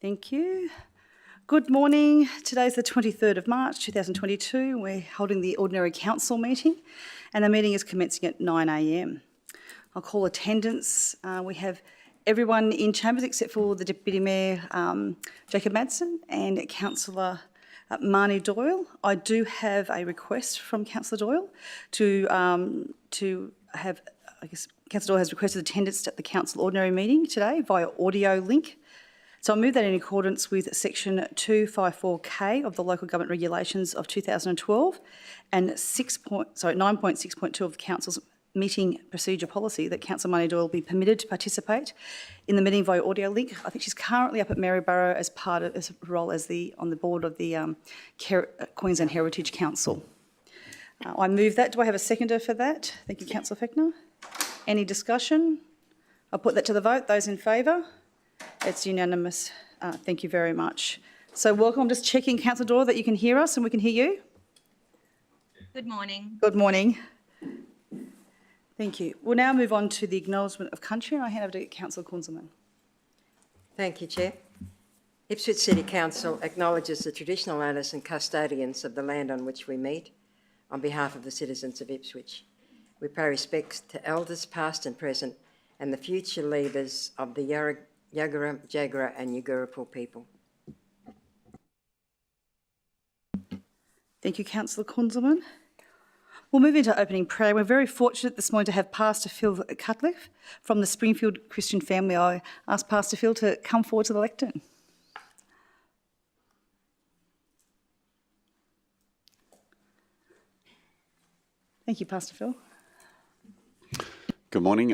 Thank you. Good morning. Today's the 23rd of March 2022. We're holding the Ordinary Council meeting and the meeting is commencing at 9 a.m. I'll call attendance. We have everyone in chambers except for the Deputy Mayor Jacob Madsen and Councillor Marnie Doyle. I do have a request from Councillor Doyle to have, Councillor Doyle has requested attendance at the Council Ordinary meeting today via audio link. So I'll move that in accordance with section 254K of the Local Government Regulations of 2012 and 9.6.2 of the Council's meeting procedure policy that Councillor Marnie Doyle be permitted to participate in the meeting via audio link. I think she's currently up at Maryborough as part of his role as on the board of the Queensland Heritage Council. I move that. Do I have a seconder for that? Thank you, Councillor Fechner. Any discussion? I'll put that to the vote. Those in favour? It's unanimous. Thank you very much. So welcome. I'm just checking, Councillor Doyle, that you can hear us and we can hear you. Good morning. Good morning. Thank you. We'll now move on to the acknowledgement of country and I hand over to Councillor Kunzelman. Thank you, Chair. Ipswich City Council acknowledges the traditional owners and custodians of the land on which we meet on behalf of the citizens of Ipswich. We pay respects to elders past and present and the future leaders of the Yagara, Jagara and Yugurapul people. Thank you, Councillor Kunzelman. We'll move into opening prayer. We're very fortunate this morning to have Pastor Phil Cutcliffe from the Springfield Christian family. I ask Pastor Phil to come forward to the lectern. Thank you, Pastor Phil. Good morning.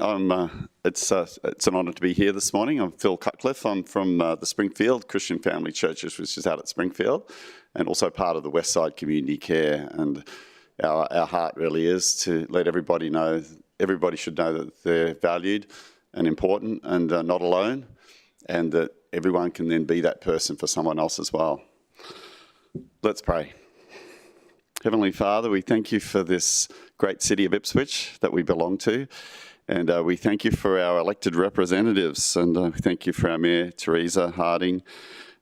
It's an honour to be here this morning. I'm Phil Cutcliffe. I'm from the Springfield Christian Family Churches, which is out at Springfield, and also part of the Westside Community Care. And our heart really is to let everybody know, everybody should know that they're valued and important and not alone, and that everyone can then be that person for someone else as well. Let's pray. Heavenly Father, we thank you for this great city of Ipswich that we belong to. And we thank you for our elected representatives, and we thank you for our Mayor, Teresa Harding,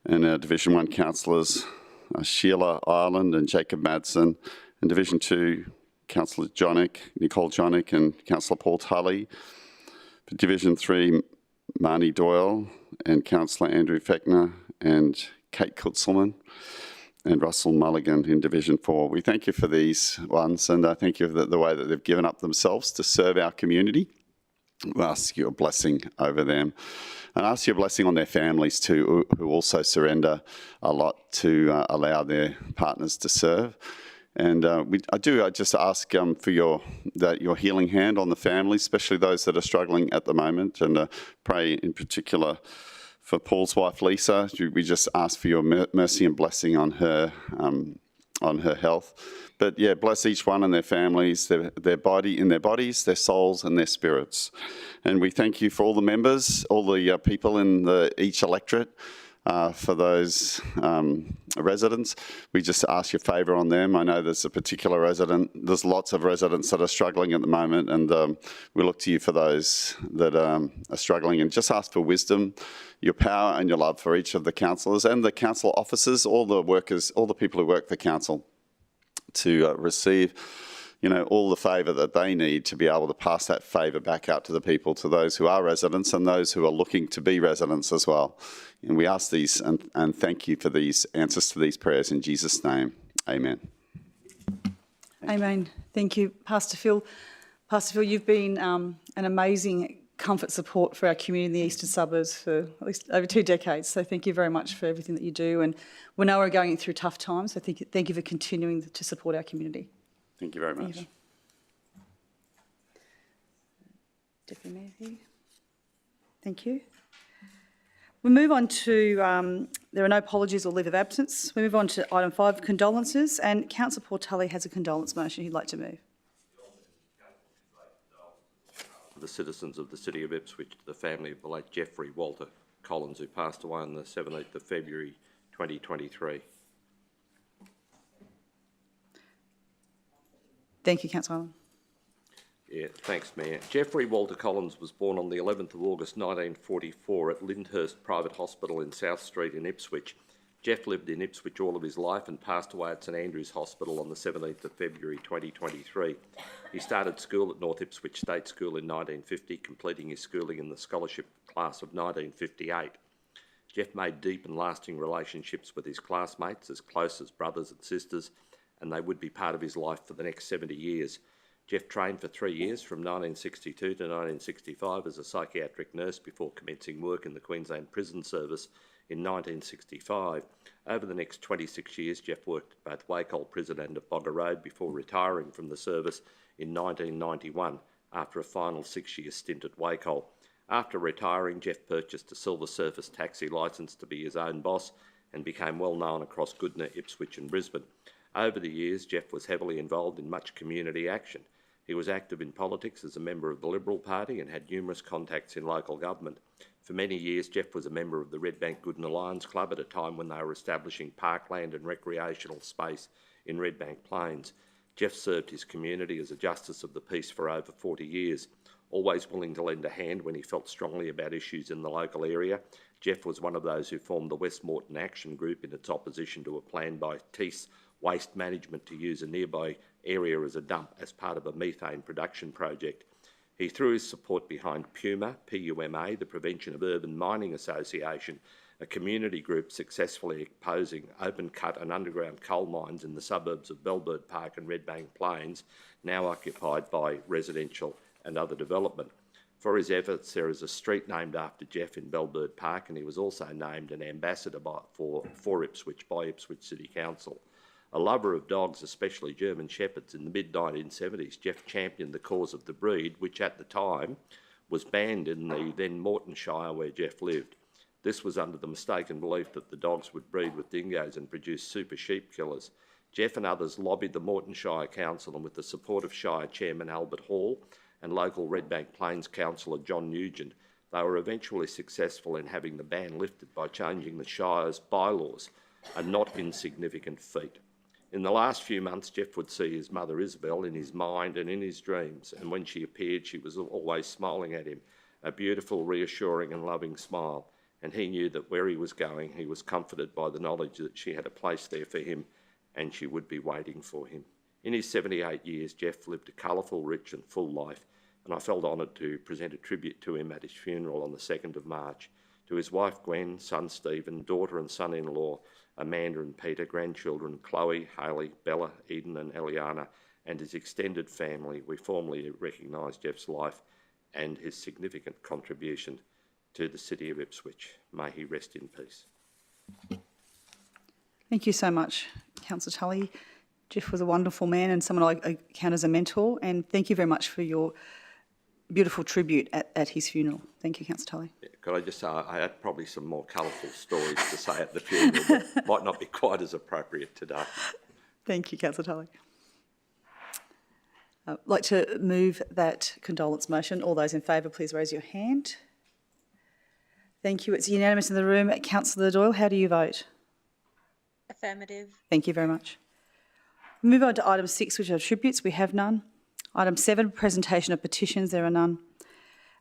and our Division 1 councillors, Sheila Ireland and Jacob Madsen, and Division 2 Councillor Nicole Jonick, and Councillor Paul Tully. For Division 3, Marnie Doyle, and Councillor Andrew Fechner, and Kate Kutzelman, and Russell Mulligan in Division 4. We thank you for these ones, and I thank you for the way that they've given up themselves to serve our community. We ask your blessing over them, and ask your blessing on their families too, who also surrender a lot to allow their partners to serve. And I just ask for your healing hand on the families, especially those that are struggling at the moment, and pray in particular for Paul's wife, Lisa. We just ask for your mercy and blessing on her health. But yeah, bless each one and their families, their bodies, their souls and their spirits. And we thank you for all the members, all the people in each electorate, for those residents. We just ask your favour on them. I know there's a particular resident, there's lots of residents that are struggling at the moment, and we look to you for those that are struggling, and just ask for wisdom, your power and your love for each of the councillors and the council officers, all the workers, all the people who work for council, to receive, all the favour that they need to be able to pass that favour back out to the people, to those who are residents and those who are looking to be residents as well. And we ask these and thank you for these answers to these prayers in Jesus' name. Amen. Amen. Thank you, Pastor Phil. Pastor Phil, you've been an amazing comfort support for our community in the eastern suburbs for at least over 2 decades. So thank you very much for everything that you do. And we know we're going through tough times, so thank you for continuing to support our community. Thank you very much. Deputy Mayor here. Thank you. We move on to, there are no apologies or leave of absence. We move on to item 5, condolences, and Councillor Paul Tully has a condolence motion he'd like to move. The citizens of the city of Ipswich, to the family of the late Jeffrey Walter Collins, who passed away on the 17th of February 2023. Thank you, Councillor Ireland. Yeah, thanks, Mayor. Jeffrey Walter Collins was born on the 11th of August 1944 at Lyndhurst Private Hospital in South Street in Ipswich. Jeff lived in Ipswich all of his life and passed away at St Andrew's Hospital on the 17th of February 2023. He started school at North Ipswich State School in 1950, completing his schooling in the scholarship class of 1958. Jeff made deep and lasting relationships with his classmates, as close as brothers and sisters, and they would be part of his life for the next 70 years. Jeff trained for 3 years, from 1962 to 1965, as a psychiatric nurse before commencing work in the Queensland Prison Service in 1965. Over the next 26 years, Jeff worked at both Wacol Prison and at Bogger Road before retiring from the service in 1991 after a final 6-year stint at Wacol. After retiring, Jeff purchased a silver surface taxi licence to be his own boss and became well known across Goodna, Ipswich and Brisbane. Over the years, Jeff was heavily involved in much community action. He was active in politics as a member of the Liberal Party and had numerous contacts in local government. For many years, Jeff was a member of the Redbank Goodna Lions Club at a time when they were establishing parkland and recreational space in Redbank Plains. Jeff served his community as a Justice of the Peace for over 40 years. Always willing to lend a hand when he felt strongly about issues in the local area, Jeff was one of those who formed the West Moreton Action Group in its opposition to a plan by Tees Waste Management to use a nearby area as a dump as part of a methane production project. He threw his support behind PUMA, P-U-M-A, the Prevention of Urban Mining Association, a community group successfully opposing open-cut and underground coal mines in the suburbs of Bellbird Park and Redbank Plains, now occupied by residential and other development. For his efforts, there is a street named after Jeff in Bellbird Park, and he was also named an ambassador for Ipswich by Ipswich City Council. A lover of dogs, especially German Shepherds, in the mid-1970s, Jeff championed the cause of the breed, which at the time was banned in the then Moreton Shire where Jeff lived. This was under the mistaken belief that the dogs would breed with dingoes and produce super sheep killers. Jeff and others lobbied the Moreton Shire Council, and with the support of Shire Chairman Albert Hall and local Redbank Plains Councillor John Nugent, they were eventually successful in having the ban lifted by changing the Shire's bylaws, a not insignificant feat. In the last few months, Jeff would see his mother Isabel in his mind and in his dreams, and when she appeared, she was always smiling at him, a beautiful, reassuring and loving smile, and he knew that where he was going, he was comforted by the knowledge that she had a place there for him and she would be waiting for him. In his 78 years, Jeff lived a colourful, rich and full life, and I felt honoured to present a tribute to him at his funeral on the 2nd of March. To his wife Gwen, son Stephen, daughter and son-in-law Amanda and Peter, grandchildren Chloe, Hayley, Bella, Eden and Eliana, and his extended family, we formally recognise Jeff's life and his significant contribution to the city of Ipswich. May he rest in peace. Thank you so much, Councillor Tully. Jeff was a wonderful man and someone I count as a mentor, and thank you very much for your beautiful tribute at his funeral. Thank you, Councillor Tully. Yeah, could I just say, I had probably some more colourful stories to say at the funeral, but might not be quite as appropriate today. Thank you, Councillor Tully. I'd like to move that condolence motion. All those in favour, please raise your hand. Thank you. It's unanimous in the room. Councillor Doyle, how do you vote? Affirmative. Thank you very much. Move on to item 6, which are tributes. We have none. Item 7, presentation of petitions. There are none.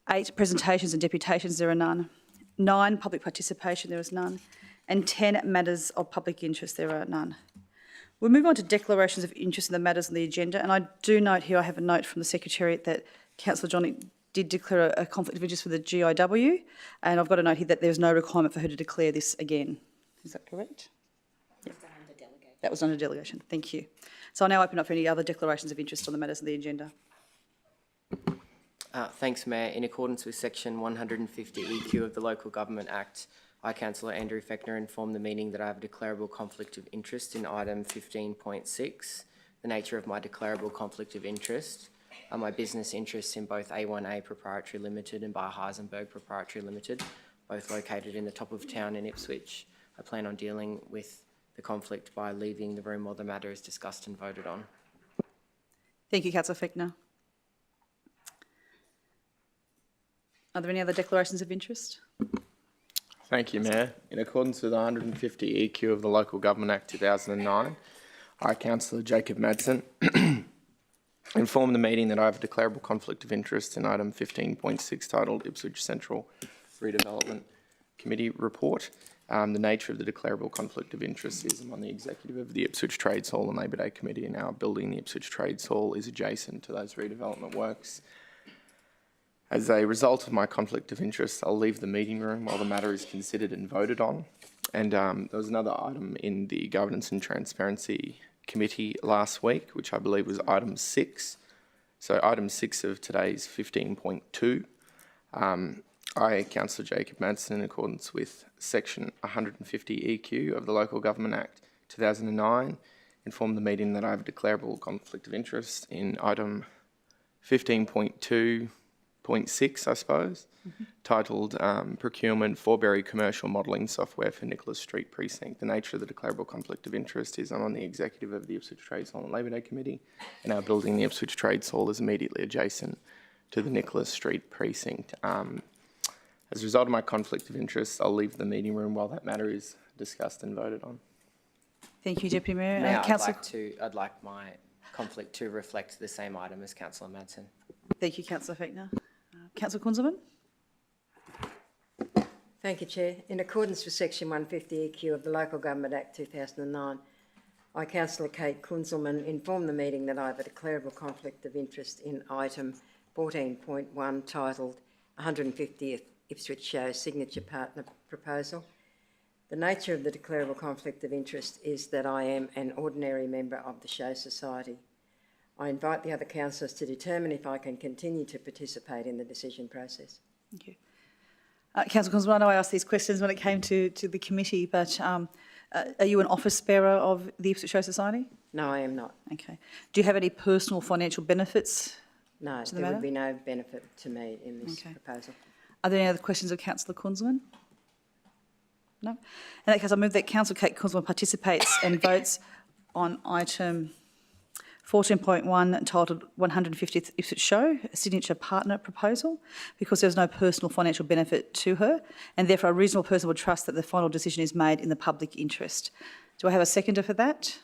8, presentations and deputations. There are none. 9, public participation. There is none. And 10, matters of public interest. There are none. We'll move on to declarations of interest in the matters on the agenda. And I do note here, I have a note from the Secretariat that Councillor Johnny did declare a conflict of interest with the GIW. And I've got a note here that there's no requirement for her to declare this again. Is that correct? Yep. That was under delegation. Thank you. So I'll now open up for any other declarations of interest on the matters on the agenda. Thanks, Mayor. In accordance with Section 150 EQ of the Local Government Act, I, Councillor Andrew Fechner, inform the meeting that I have a declarable conflict of interest in item 15.6. The nature of my declarable conflict of interest are my business interests in both A1A Proprietary Limited and Bar Heisenberg Proprietary Limited, both located in the top of town in Ipswich. I plan on dealing with the conflict by leaving the room while the matter is discussed and voted on. Thank you, Councillor Fechner. Are there any other declarations of interest? Thank you, Mayor. In accordance with 150 EQ of the Local Government Act 2009, I, Councillor Jacob Madsen, inform the meeting that I have a declarable conflict of interest in item 15.6 titled Ipswich Central Redevelopment Committee Report. The nature of the declarable conflict of interest is I'm on the executive of the Ipswich Trades Hall and Labor Day Committee, and our building, the Ipswich Trades Hall, is adjacent to those redevelopment works. As a result of my conflict of interest, I'll leave the meeting room while the matter is considered and voted on. And there was another item in the Governance and Transparency Committee last week, which I believe was item 6. So item 6 of today's 15.2. I, Councillor Jacob Madsen, in accordance with section 150 EQ of the Local Government Act 2009, inform the meeting that I have a declarable conflict of interest in item 15.2.6, I suppose, titled Procurement Forbury Commercial Modelling Software for Nicholas Street Precinct. The nature of the declarable conflict of interest is I'm on the executive of the Ipswich Trades Hall and Labor Day Committee, and our building, the Ipswich Trades Hall, is immediately adjacent to the Nicholas Street Precinct. As a result of my conflict of interest, I'll leave the meeting room while that matter is discussed and voted on. Thank you, Deputy Mayor. Mayor, Councillor. I'd like my conflict to reflect the same item as Councillor Madsen. Thank you, Councillor Fechner. Councillor Kunzelman. Thank you, Chair. In accordance with section 150 EQ of the Local Government Act 2009, I, Councillor Kate Kunzelman, inform the meeting that I have a declarable conflict of interest in item 14.1 titled 150th Ipswich Show Signature Partner Proposal. The nature of the declarable conflict of interest is that I am an ordinary member of the Show Society. I invite the other councillors to determine if I can continue to participate in the decision process. Thank you. Councillor Kunzelman, I know I asked these questions when it came to the committee, but are you an office bearer of the Ipswich Show Society? No, I am not. Okay. Do you have any personal financial benefits? No, To the there matter? would be no benefit to me in this proposal. Are there any other questions of Councillor Kunzelman? No? In that case, I move that Councillor Kate Kunzelman participates and votes on item 14.1 entitled 150th Ipswich Show, a signature partner proposal, because there's no personal financial benefit to her, and therefore a reasonable person would trust that the final decision is made in the public interest. Do I have a seconder for that?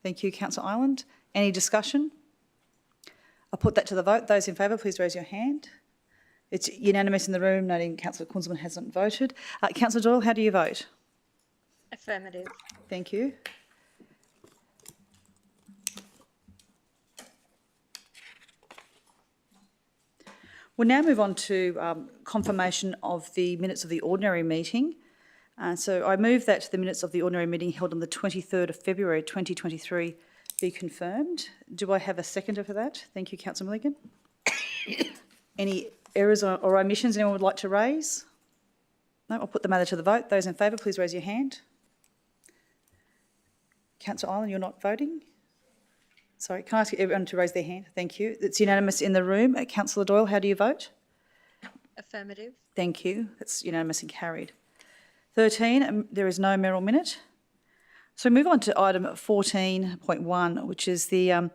Thank you, Councillor Ireland. Any discussion? I'll put that to the vote. Those in favour, please raise your hand. It's unanimous in the room, noting Councillor Kunzelman hasn't voted. Councillor Doyle, how do you vote? Affirmative. Thank you. We'll now move on to confirmation of the minutes of the ordinary meeting. So I move that the minutes of the ordinary meeting held on the 23rd of February 2023 be confirmed. Do I have a seconder for that? Thank you, Councillor Milligan. Any errors or omissions anyone would like to raise? No, I'll put the matter to the vote. Those in favour, please raise your hand. Councillor Ireland, you're not voting? Sorry, can I ask everyone to raise their hand? Thank you. It's unanimous in the room. Councillor Doyle, how do you vote? Affirmative. Thank you. That's unanimous and carried. 13, there is no mayoral minute. So we move on to item 14.1, which is the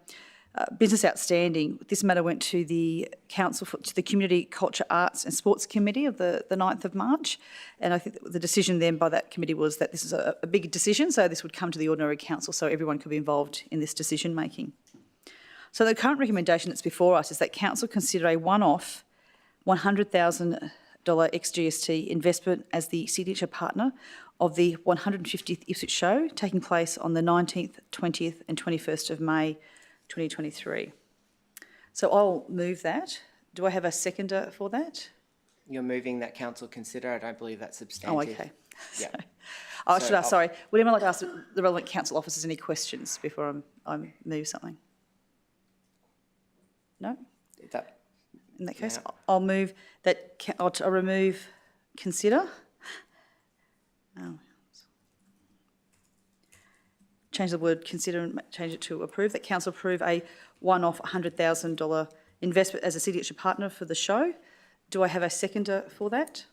business outstanding. This matter went to the to the Community Culture, Arts and Sports Committee of the 9th of March. And I think the decision then by that committee was that this is a big decision, so this would come to the Ordinary Council so everyone could be involved in this decision making. So the current recommendation that's before us is that Council consider a one-off $100,000 ex-GST investment as the signature partner of the 150th Ipswich Show, taking place on the 19th, 20th and 21st of May 2023. So I'll move that. Do I have a seconder for that? You're moving that council consider. I don't believe that's substantive. Oh, okay. Yeah. I So should ask, sorry, would anyone like to ask the relevant council officers any questions before I move something? No? That, In that case, Yeah. I'll move that, I'll remove consider. Oh. Change the word consider and change it to approve. That council approve a one-off $100,000 investment as a signature partner for the show. Do I have a seconder for that?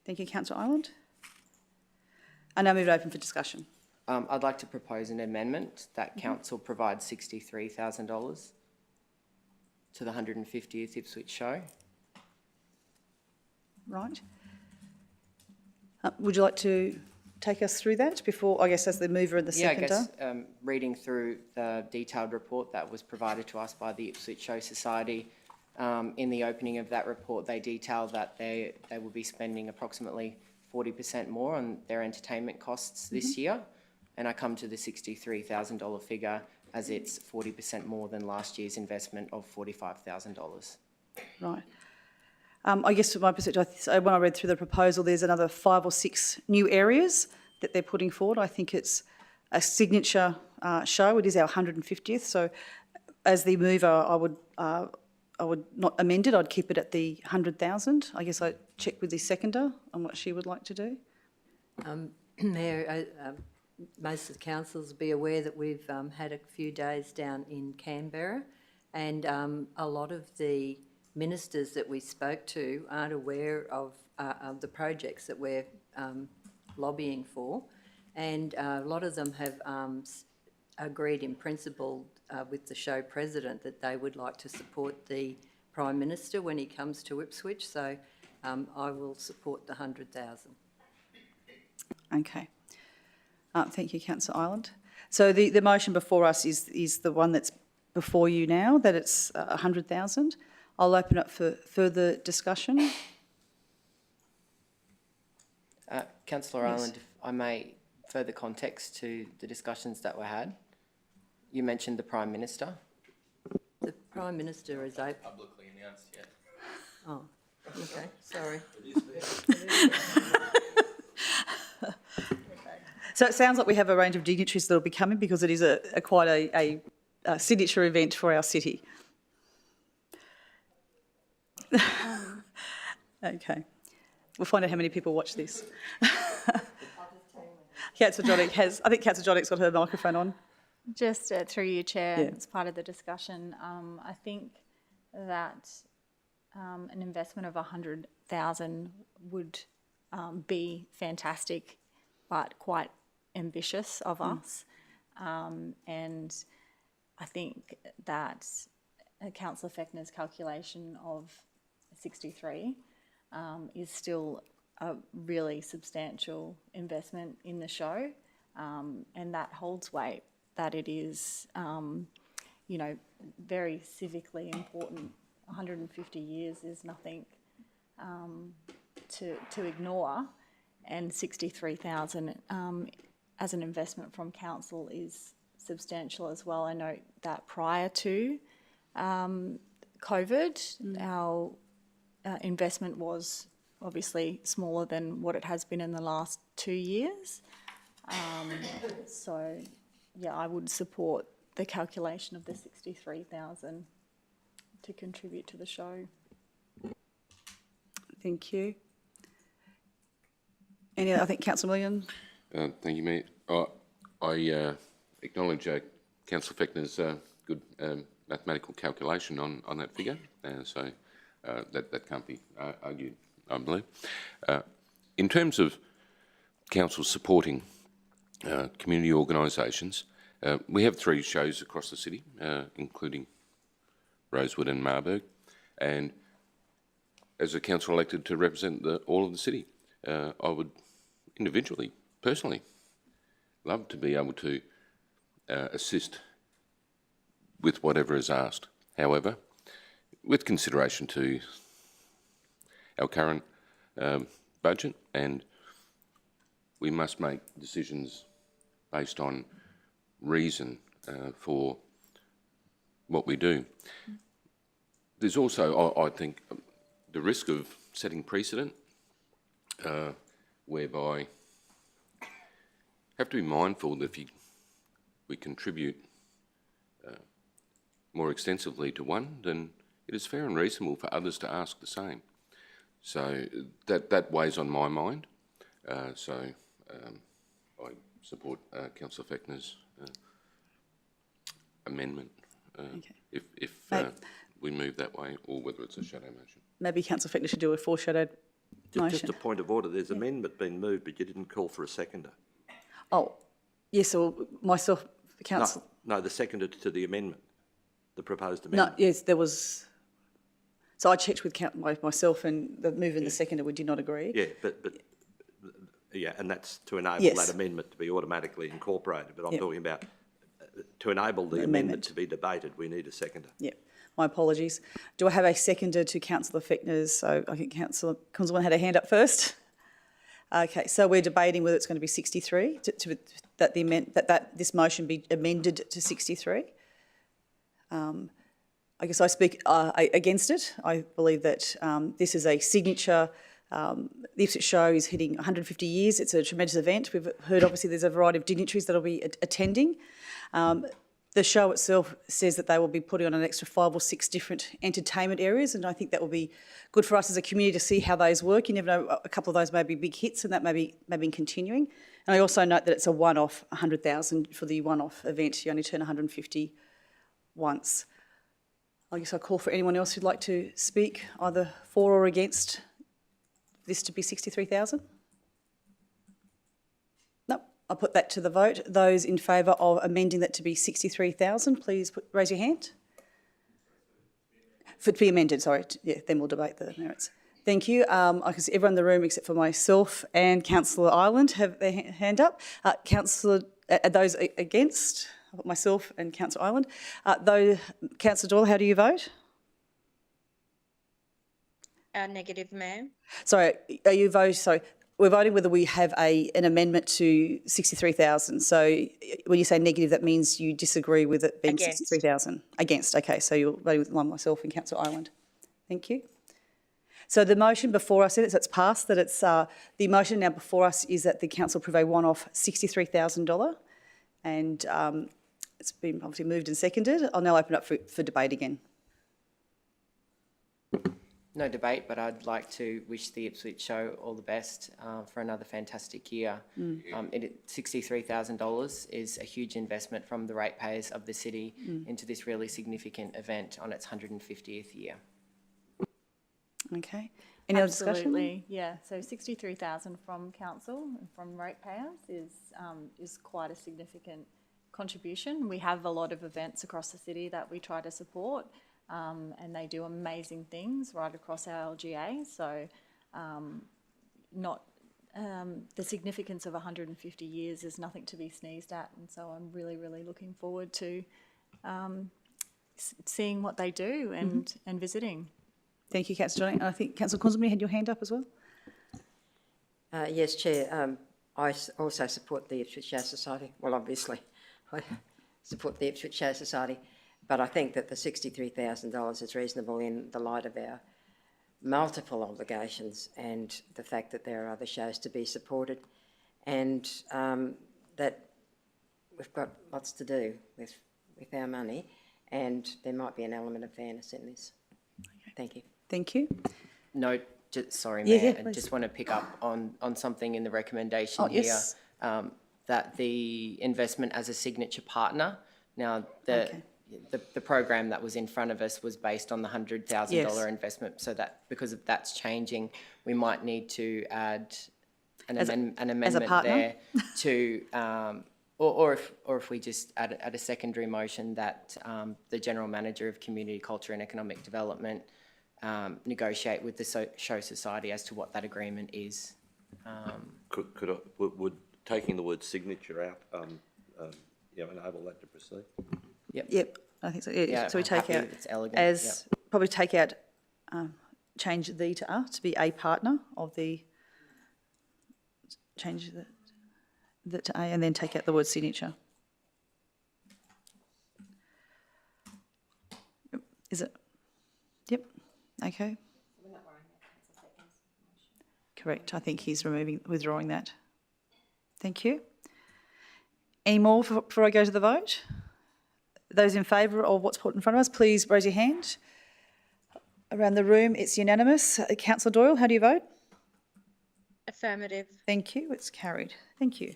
Thank you, Councillor Ireland. I now move it open for discussion. I'd like to propose an amendment that council provides $63,000 to the 150th Ipswich Show. Right. Would you like to take us through that before, I guess, as the mover and the Yeah, I seconder? guess reading through the detailed report that was provided to us by the Ipswich Show Society, in the opening of that report, they detail that they will be spending approximately 40% more on their entertainment costs this year. And I come to the $63,000 figure as it's 40% more than last year's investment of $45,000. Right. I guess from my perspective, when I read through the proposal, there's another 5 or 6 new areas that they're putting forward. I think it's a signature show. It is our 150th. So as the mover, I would not amend it. I'd keep it at the 100,000. I guess I'd check with the seconder on what she would like to do. Mayor, most of the councils will be aware that we've had a few days down in Canberra, and a lot of the ministers that we spoke to aren't aware of the projects that we're lobbying for, and a lot of them have agreed in principle with the show president that they would like to support the Prime Minister when he comes to Ipswich, so I will support the 100,000. Okay. Thank you, Councillor Ireland. So the motion before us is the one that's before you now, that it's 100,000. I'll open up for further discussion. Councillor Yes. Ireland, if I may further context to the discussions that were had. You mentioned the Prime Minister. The Prime Minister is open. Publicly announced yet. Oh, okay, sorry. So it sounds like we have a range of dignitaries that will be coming because it is quite a signature event for our city. Okay. We'll find out how many people watch this. Councillor Joddick I think Councillor Joddick's got her microphone on. Just through you, Chair, Yeah. as part of the discussion, I think that an investment of 100,000 would be fantastic, but quite ambitious of us. And I think that Councillor Fechner's calculation of 63 is still a really substantial investment in the show, and that holds weight, that it is, very civically important. 150 years is nothing to ignore, and 63,000 as an investment from council is substantial as well. I note that prior to COVID, our investment was obviously smaller than what it has been in the last 2 years. So, yeah, I would support the calculation of the 63,000 to contribute to the show. Thank you. I think Councillor Million. Thank you, Mayor. I acknowledge Councillor Fechner's good mathematical calculation on that figure, so that can't be argued, I believe. In terms of council supporting community organisations, we have 3 shows across the city, including Rosewood and Marburg, and as a council elected to represent all of the city, I would individually, personally, love to be able to assist with whatever is asked. However, with consideration to our current budget, and we must make decisions based on reason for what we do. There's also, I think, the risk of setting precedent whereby have to be mindful that if we contribute more extensively to one, then it is fair and reasonable for others to ask the same. So that weighs on my mind. I support Councillor Fechner's amendment if we move that way, or whether it's a shadow motion. Maybe Councillor Fechner should do a foreshadowed motion. Just a point of order, there's amendment being moved, but you didn't call for a seconder. Oh, yes, so myself, Councillor. No, the seconder to the amendment, the proposed No, amendment. yes, there was. So I checked with myself, and the mover and the seconder, we did not agree. Yeah, but Yeah, and that's to enable Yes. that amendment to be automatically incorporated, but I'm Yep. talking about to enable the Amendment. amendment to be debated, we need a seconder. Yeah, my apologies. Do I have a seconder to councillor Fechner's? So I think Councillor had a hand up first. Okay, so we're debating whether it's going to be 63, that this motion be amended to 63. I guess I speak against it. I believe that this is a signature. The Ipswich show is hitting 150 years. It's a tremendous event. We've heard, obviously, there's a variety of dignitaries that will be attending. The show itself says that they will be putting on an extra 5 or 6 different entertainment areas, and I think that will be good for us as a community to see how those work. You never know, a couple of those may be big hits, and that may be continuing. And I also note that it's a one-off, 100,000 for the one-off event. You only turn 150 once. I guess I'll call for anyone else who'd like to speak, either for or against this to be 63,000. No, I'll put that to the vote. Those in favour of amending that to be 63,000, please raise your hand. For it to be amended, sorry. Yeah, then we'll debate the merits. Thank you. I can see everyone in the room except for myself and Councillor Ireland have their hand up. Councillor, those against? I've got myself and Councillor Ireland. Councillor Doyle, how do you vote? Negative, Mayor. Sorry, we're voting whether we have an amendment to 63,000. So when you say negative, that means you disagree with it being Against. 63,000. Against, okay. So you're voting with myself and Councillor Ireland. Thank you. So the motion before us, so it's passed, that it's, the motion now before us is that the council approve a one-off $63,000, and it's been obviously moved and seconded. I'll now open up for debate again. No debate, but I'd like to wish the Ipswich show all the best for another fantastic year. $63,000 is a huge investment from the ratepayers of the city into this really significant event on its 150th year. Okay. Any other discussion? Absolutely, yeah. So 63,000 from council and from ratepayers is quite a significant contribution. We have a lot of events across the city that we try to support, and they do amazing things right across our LGA. So the significance of 150 years is nothing to be sneezed at, and so I'm really, really looking forward to seeing what they do and visiting. Thank you, Councillor Johnny. I think Councillor Consonby, you had your hand up as well. Yes, Chair. I also support the Ipswich Show Society. Well, obviously, I support the Ipswich Show Society, but I think that the $63,000 is reasonable in the light of our multiple obligations and the fact that there are other shows to be supported, and that we've got lots to do with our money, and there might be an element of fairness in this. Okay. Thank you. Thank you. No, sorry, Yeah, Mayor, yeah, I please. just want to pick up on something in the recommendation yes. here, that the investment as a signature partner. Now, the program that was in front of us was based on the $100,000 investment, so that because of that's changing, we might need to add an amendment there to, or if we just add a secondary motion that the General Manager of Community, Culture and Economic Development negotiate with the Show Society as to what that agreement is. Would taking the word signature out, enable that to proceed? Yep, I think so. Yeah, so we I'm take happy out it's elegant. probably take out, change the to a to be a partner of the, change the to a, and then take out the word signature. Is it? Yep. Okay. Correct. I think he's withdrawing that. Thank you. Any more before I go to the vote? Those in favour of what's put in front of us, please raise your hand. Around the room, it's unanimous. Councillor Doyle, how do you vote? Affirmative. Thank you. It's carried. Thank you.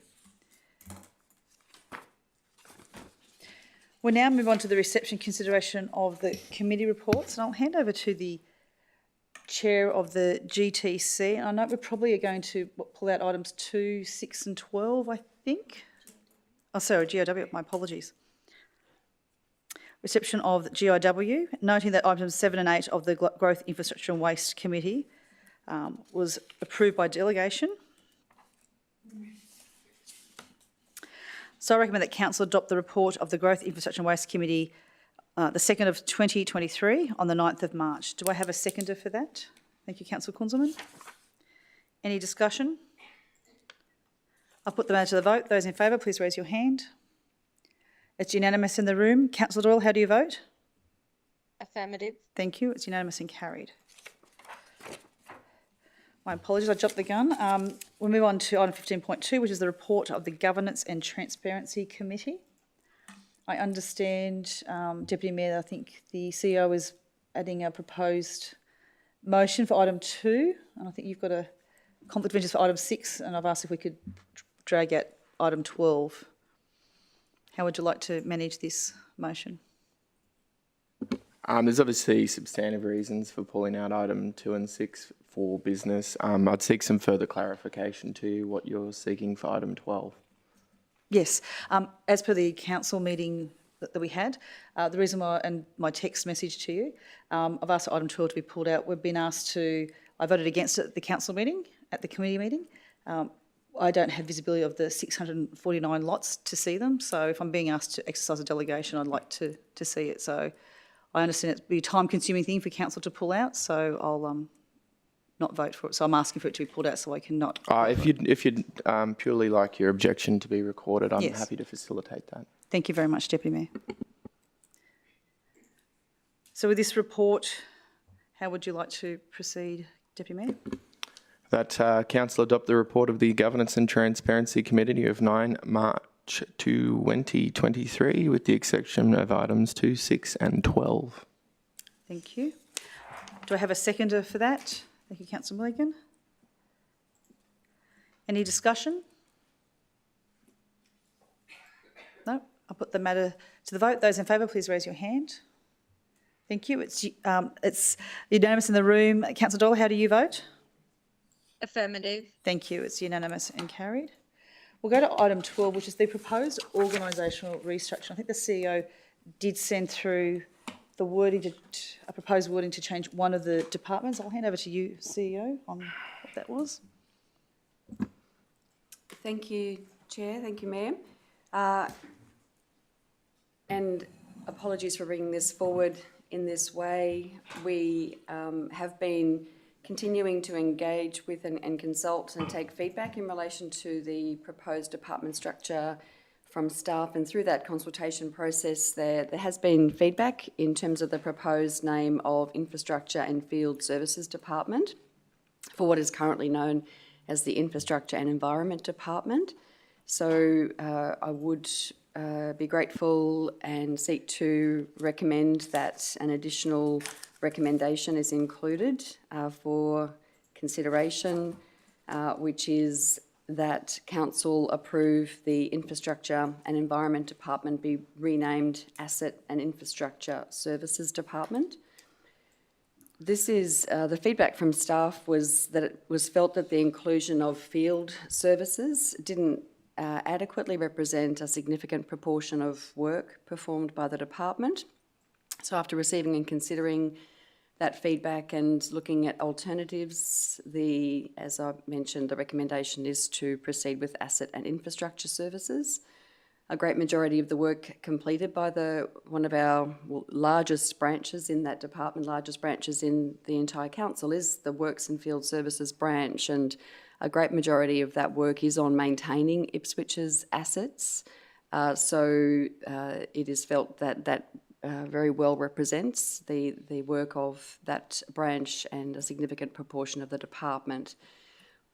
We'll now move on to the reception consideration of the committee reports, and I'll hand over to the Chair of the GTC. I know we're probably going to pull out items 2, 6 and 12, I think. Oh, sorry, GIW, my apologies. Reception of the GIW, noting that items 7 and 8 of the Growth, Infrastructure and Waste Committee was approved by delegation. So I recommend that Council adopt the report of the Growth, Infrastructure and Waste Committee, the 2nd of 2023 on the 9th of March. Do I have a seconder for that? Thank you, Councillor Kunzelman. Any discussion? I'll put the matter to the vote. Those in favour, please raise your hand. It's unanimous in the room. Councillor Doyle, how do you vote? Affirmative. Thank you. It's unanimous and carried. My apologies, I jumped the gun. We'll move on to item 15.2, which is the report of the Governance and Transparency Committee. I understand, Deputy Mayor, I think the CEO is adding a proposed motion for item 2, and I think you've got a conflict of interest for item 6, and I've asked if we could drag out item 12. How would you like to manage this motion? There's obviously substantive reasons for pulling out item 2 and 6 for business. I'd seek some further clarification to what you're seeking for item 12. Yes, as per the council meeting that we had, the reason why, and my text message to you, I've asked for item 12 to be pulled out. We've been asked to, I voted against it at the council meeting, at the committee meeting. I don't have visibility of the 649 lots to see them, so if I'm being asked to exercise a delegation, I'd like to see it. So I understand it's be a time-consuming thing for council to pull out, so I'll not vote for it. So I'm asking for it to be pulled out so I cannot. If you'd purely like your objection to be recorded, I'm Yes. happy to facilitate that. Thank you very much, Deputy Mayor. So with this report, how would you like to proceed, Deputy Mayor? That Council adopt the report of the Governance and Transparency Committee of 9 March 2023 with the exception of items 2, 6 and 12. Thank you. Do I have a seconder for that? Thank you, Councillor Milligan. Any discussion? No? I'll put the matter to the vote. Those in favour, please raise your hand. Thank you. It's unanimous in the room. Councillor Doyle, how do you vote? Affirmative. Thank you. It's unanimous and carried. We'll go to item 12, which is the proposed organisational restructure. I think the CEO did send through the wording, a proposed wording to change one of the departments. I'll hand over to you, CEO, on what that was. Thank you, Chair. Thank you, Mayor. And apologies for bringing this forward in this way. We have been continuing to engage with and consult and take feedback in relation to the proposed department structure from staff, and through that consultation process there has been feedback in terms of the proposed name of Infrastructure and Field Services Department for what is currently known as the Infrastructure and Environment Department. So I would be grateful and seek to recommend that an additional recommendation is included for consideration, which is that Council approve the Infrastructure and Environment Department be renamed Asset and Infrastructure Services Department. This is, the feedback from staff was that it was felt that the inclusion of field services didn't adequately represent a significant proportion of work performed by the department. So after receiving and considering that feedback and looking at alternatives, as I mentioned, the recommendation is to proceed with Asset and Infrastructure Services. A great majority of the work completed by one of our largest branches in that department, largest branches in the entire council, is the Works and Field Services branch, and a great majority of that work is on maintaining Ipswich's assets. So it is felt that very well represents the work of that branch and a significant proportion of the department.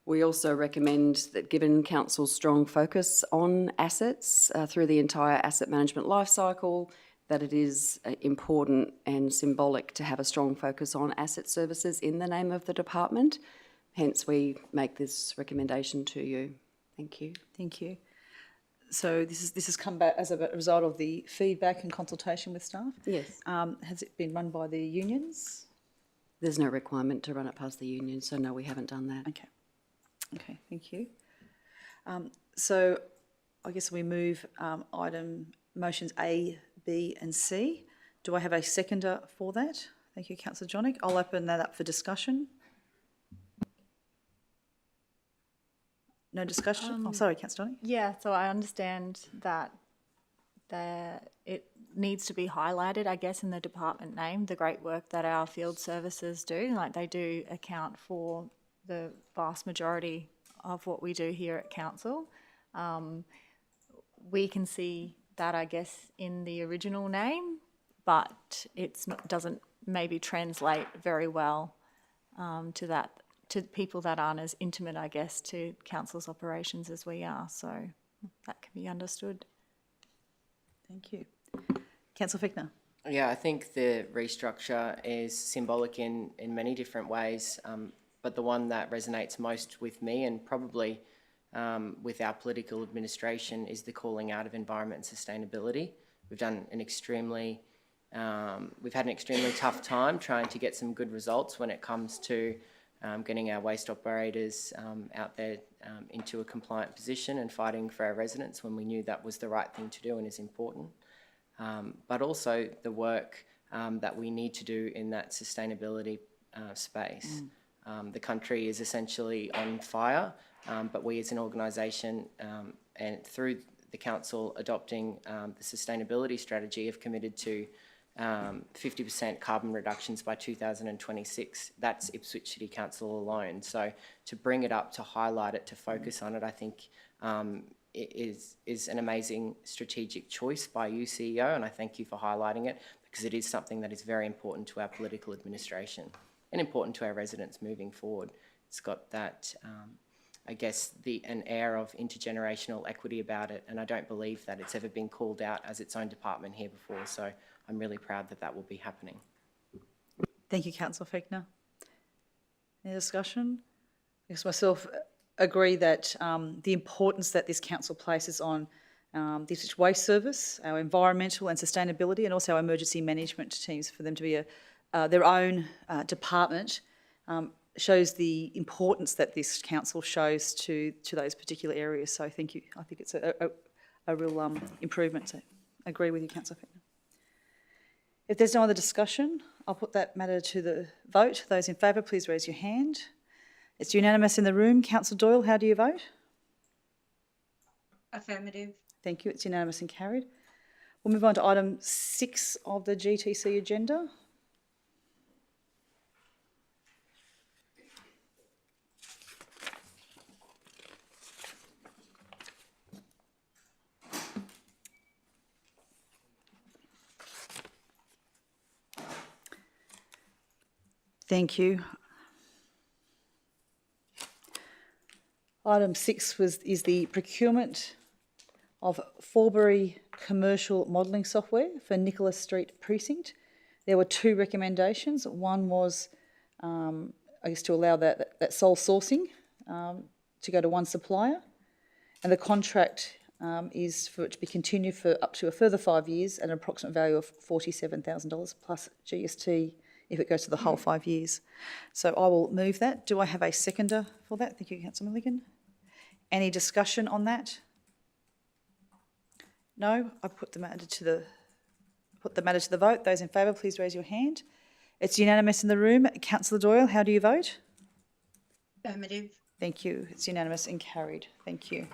We also recommend that, given Council's strong focus on assets through the entire asset management life cycle, that it is important and symbolic to have a strong focus on asset services in the name of the department. Hence, we make this recommendation to you. Thank you. Thank you. So this has come back as a result of the feedback and consultation with staff? Yes. Has it been run by the unions? There's no requirement to run it past the union, so no, we haven't done that. Okay. Okay, thank you. So I guess we move motions A, B and C. Do I have a seconder for that? Thank you, Councillor Johnick. I'll open that up for discussion. No discussion? Oh, sorry, Councillor Donny. Yeah, so I understand that it needs to be highlighted, I guess, in the department name, the great work that our field services do. Like, they do account for the vast majority of what we do here at council. We can see that, I guess, in the original name, but doesn't maybe translate very well to people that aren't as intimate, I guess, to council's operations as we are. So that can be understood. Thank you. Councillor Fickner. Yeah, I think the restructure is symbolic in many different ways, but the one that resonates most with me and probably with our political administration is the calling out of environment and sustainability. We've had an extremely tough time trying to get some good results when it comes to getting our waste operators out there into a compliant position and fighting for our residents when we knew that was the right thing to do and is important. But also the work that we need to do in that sustainability space. The country is essentially on fire, but we as an organisation and through the council adopting the sustainability strategy have committed to 50% carbon reductions by 2026. That's Ipswich City Council alone. So to bring it up, to highlight it, to focus on it, I think it is an amazing strategic choice by you, CEO, and I thank you for highlighting it because it is something that is very important to our political administration and important to our residents moving forward. It's got that, I guess, an air of intergenerational equity about it, and I don't believe that it's ever been called out as its own department here before, so I'm really proud that that will be happening. Thank you, Councillor Fickner. Any discussion? I guess myself agree that the importance that this council places on the Ipswich Waste Service, our environmental and sustainability, and also our emergency management teams, for them to be their own department, shows the importance that this council shows to those particular areas. So thank you. I think it's a real improvement. So I agree with you, Councillor Fickner. If there's no other discussion, I'll put that matter to the vote. Those in favour, please raise your hand. It's unanimous in the room. Councillor Doyle, how do you vote? Affirmative. Thank you. It's unanimous and carried. We'll move on to item 6 of the GTC agenda. Thank you. Item 6 is the procurement of Forbury commercial modelling software for Nicholas Street Precinct. There were 2 recommendations. One was, I guess, to allow that sole sourcing to go to one supplier, and the contract is for it to be continued for up to a further 5 years at an approximate value of $47,000 plus GST if it goes to the whole 5 years. So I will move that. Do I have a seconder for that? Thank you, Councillor Milligan. Any discussion on that? No? I put the matter to the vote. Those in favour, please raise your hand. It's unanimous in the room. Councillor Doyle, how do you vote? Affirmative. Thank you. It's unanimous and carried. Thank you.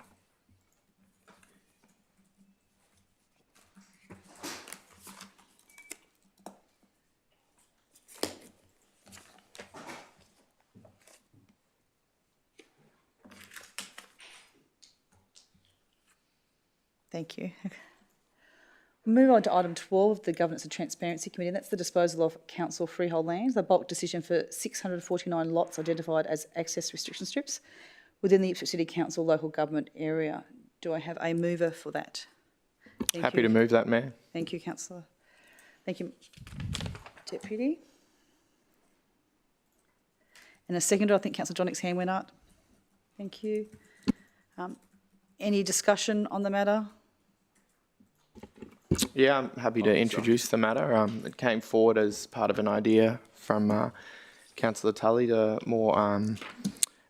Thank you. We'll move on to item 12, the Governance and Transparency Committee, and that's the disposal of council freehold lands, the bulk decision for 649 lots identified as access restriction strips within the Ipswich City Council local government area. Do I have a mover for that? Happy to move that, Mayor. Thank you, Councillor. Thank you, Deputy. And a seconder, I think Councillor Johnnick's hand went up. Thank you. Any discussion on the matter? Yeah, I'm happy to introduce the matter. It came forward as part of an idea from Councillor Tully to more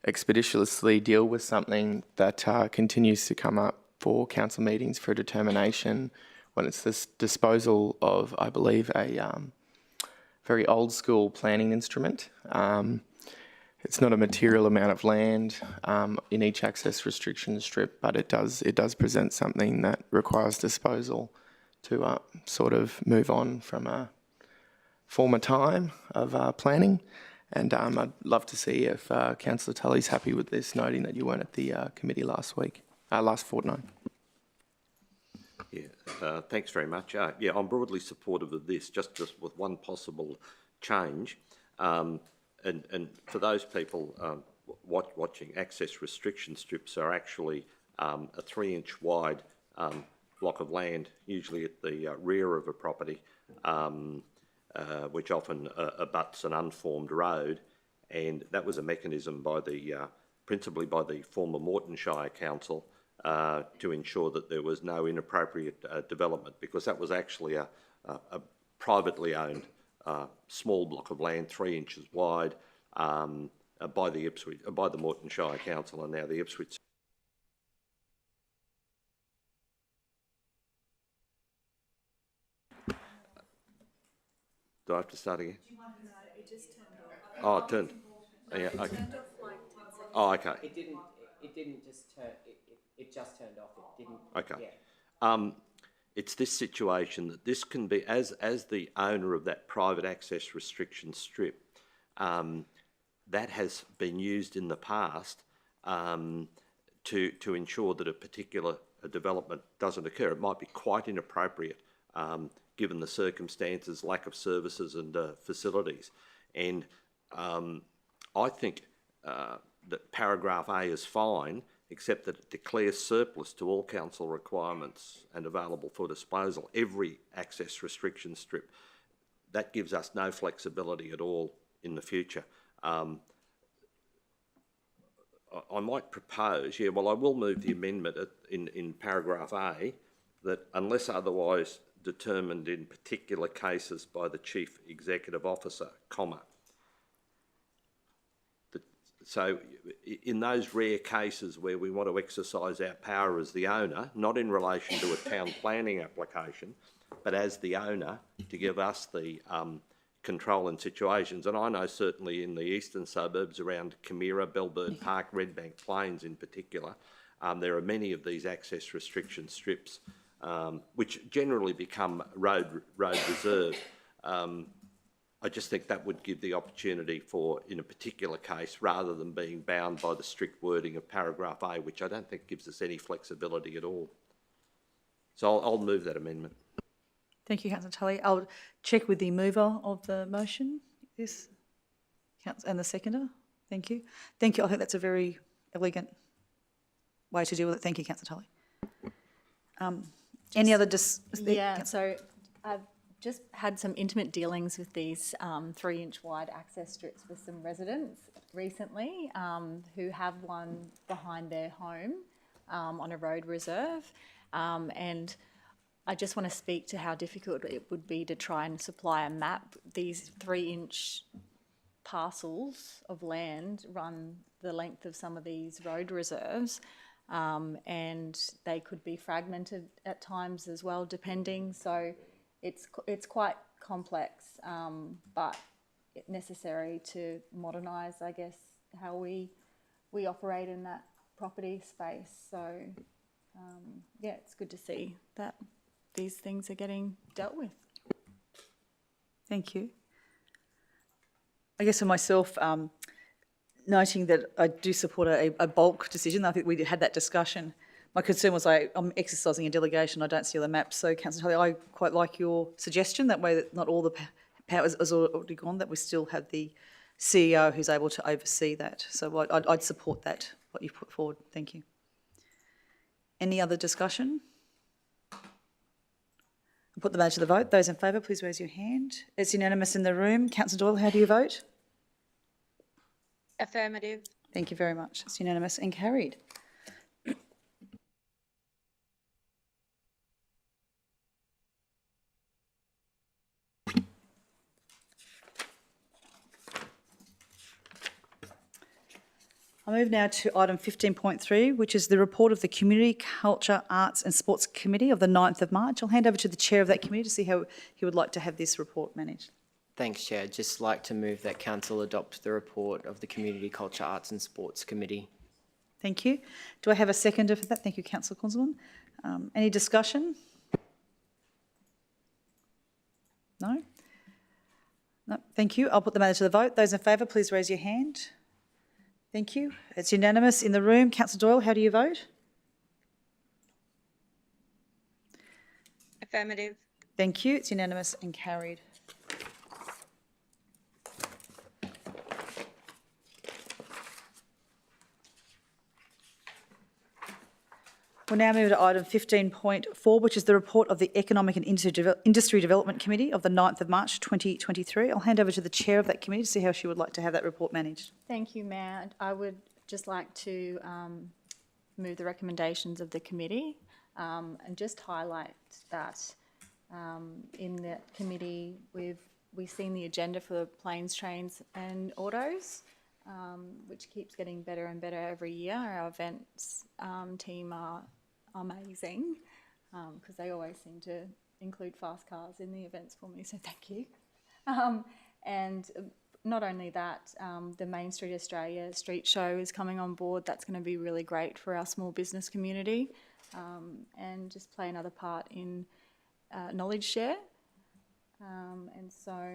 expeditiously deal with something that continues to come up for council meetings for determination when it's this disposal of, I believe, a very old school planning instrument. it's not a material amount of land in each access restriction strip, but it does present something that requires disposal to sort of move on from a former time of planning. And I'd love to see if Councillor Tully's happy with this, noting that you weren't at the committee last fortnight. Yeah, thanks very much. Yeah, I'm broadly supportive of this, just with one possible change. And for those people watching, access restriction strips are actually a 3-inch wide block of land, usually at the rear of a property, which often abuts an unformed road. And that was a mechanism by principally by the former Moretonshire Council to ensure that there was no inappropriate development, because that was actually a privately owned small block of land, 3 inches wide, by the Moretonshire Council, and now the Ipswich. Do I have to start again? It just turned off. Oh, it turned. Yeah. Okay. Oh, okay. It didn't just turn. It just turned off. It didn't. Okay. Yeah. It's this situation that this can be, as the owner of that private access restriction strip, that has been used in the past to ensure that a particular development doesn't occur. It might be quite inappropriate given the circumstances, lack of services and facilities. And I think that paragraph A is fine, except that it declares surplus to all council requirements and available for disposal every access restriction strip. That gives us no flexibility at all in the future. I might propose, I will move the amendment in paragraph A, that unless otherwise determined in particular cases by the Chief Executive Officer, comma. So in those rare cases where we want to exercise our power as the owner, not in relation to a town planning application, but as the owner, to give us the control in situations. And I know certainly in the eastern suburbs around Camira, Belburn Park, Redbank Plains in particular, there are many of these access restriction strips which generally become road reserve. I just think that would give the opportunity for, in a particular case, rather than being bound by the strict wording of paragraph A, which I don't think gives us any flexibility at all. So I'll move that amendment. Thank you, Councillor Tully. I'll check with the mover of the motion, yes, and the seconder. Thank you. Thank you. I think that's a very elegant way to deal with it. Thank you, Councillor Tully. Any other Yeah, so I've just had some intimate dealings with these 3-inch wide access strips with some residents recently who have one behind their home on a road reserve. And I just want to speak to how difficult it would be to try and supply a map. These 3-inch parcels of land run the length of some of these road reserves, and they could be fragmented at times as well, depending. So it's quite complex, but necessary to modernise, I guess, how we operate in that property space. So yeah, it's good to see that these things are getting dealt with. Thank you. I guess for myself, noting that I do support a bulk decision. I think we had that discussion. My concern was I'm exercising a delegation. I don't see the maps. So, Councillor Tully, I quite like your suggestion. That way that not all the power is already gone, that we still have the CEO who's able to oversee that. So I'd support that, what you've put forward. Thank you. Any other discussion? I'll put the matter to the vote. Those in favour, please raise your hand. It's unanimous in the room. Councillor Doyle, how do you vote? Affirmative. Thank you very much. It's unanimous and carried. I move now to item 15.3, which is the report of the Community, Culture, Arts and Sports Committee of the 9th of March. I'll hand over to the chair of that committee to see how he would like to have this report managed. Thanks, Chair. I'd just like to move that Council adopt the report of the Community, Culture, Arts and Sports Committee. Thank you. Do I have a seconder for that? Thank you, Councillor Kunzelman. Any discussion? No? No, thank you. I'll put the matter to the vote. Those in favour, please raise your hand. Thank you. It's unanimous in the room. Councillor Doyle, how do you vote? Affirmative. Thank you. It's unanimous and carried. We'll now move to item 15.4, which is the report of the Economic and Industry Development Committee of the 9th of March 2023. I'll hand over to the chair of that committee to see how she would like to have that report managed. Thank you, Mayor. I would just like to move the recommendations of the committee and just highlight that in that committee we've seen the agenda for planes, trains and autos, which keeps getting better and better every year. Our events team are amazing because they always seem to include fast cars in the events for me, so thank you. And not only that, the Main Street Australia street show is coming on board. That's going to be really great for our small business community and just play another part in knowledge share. And so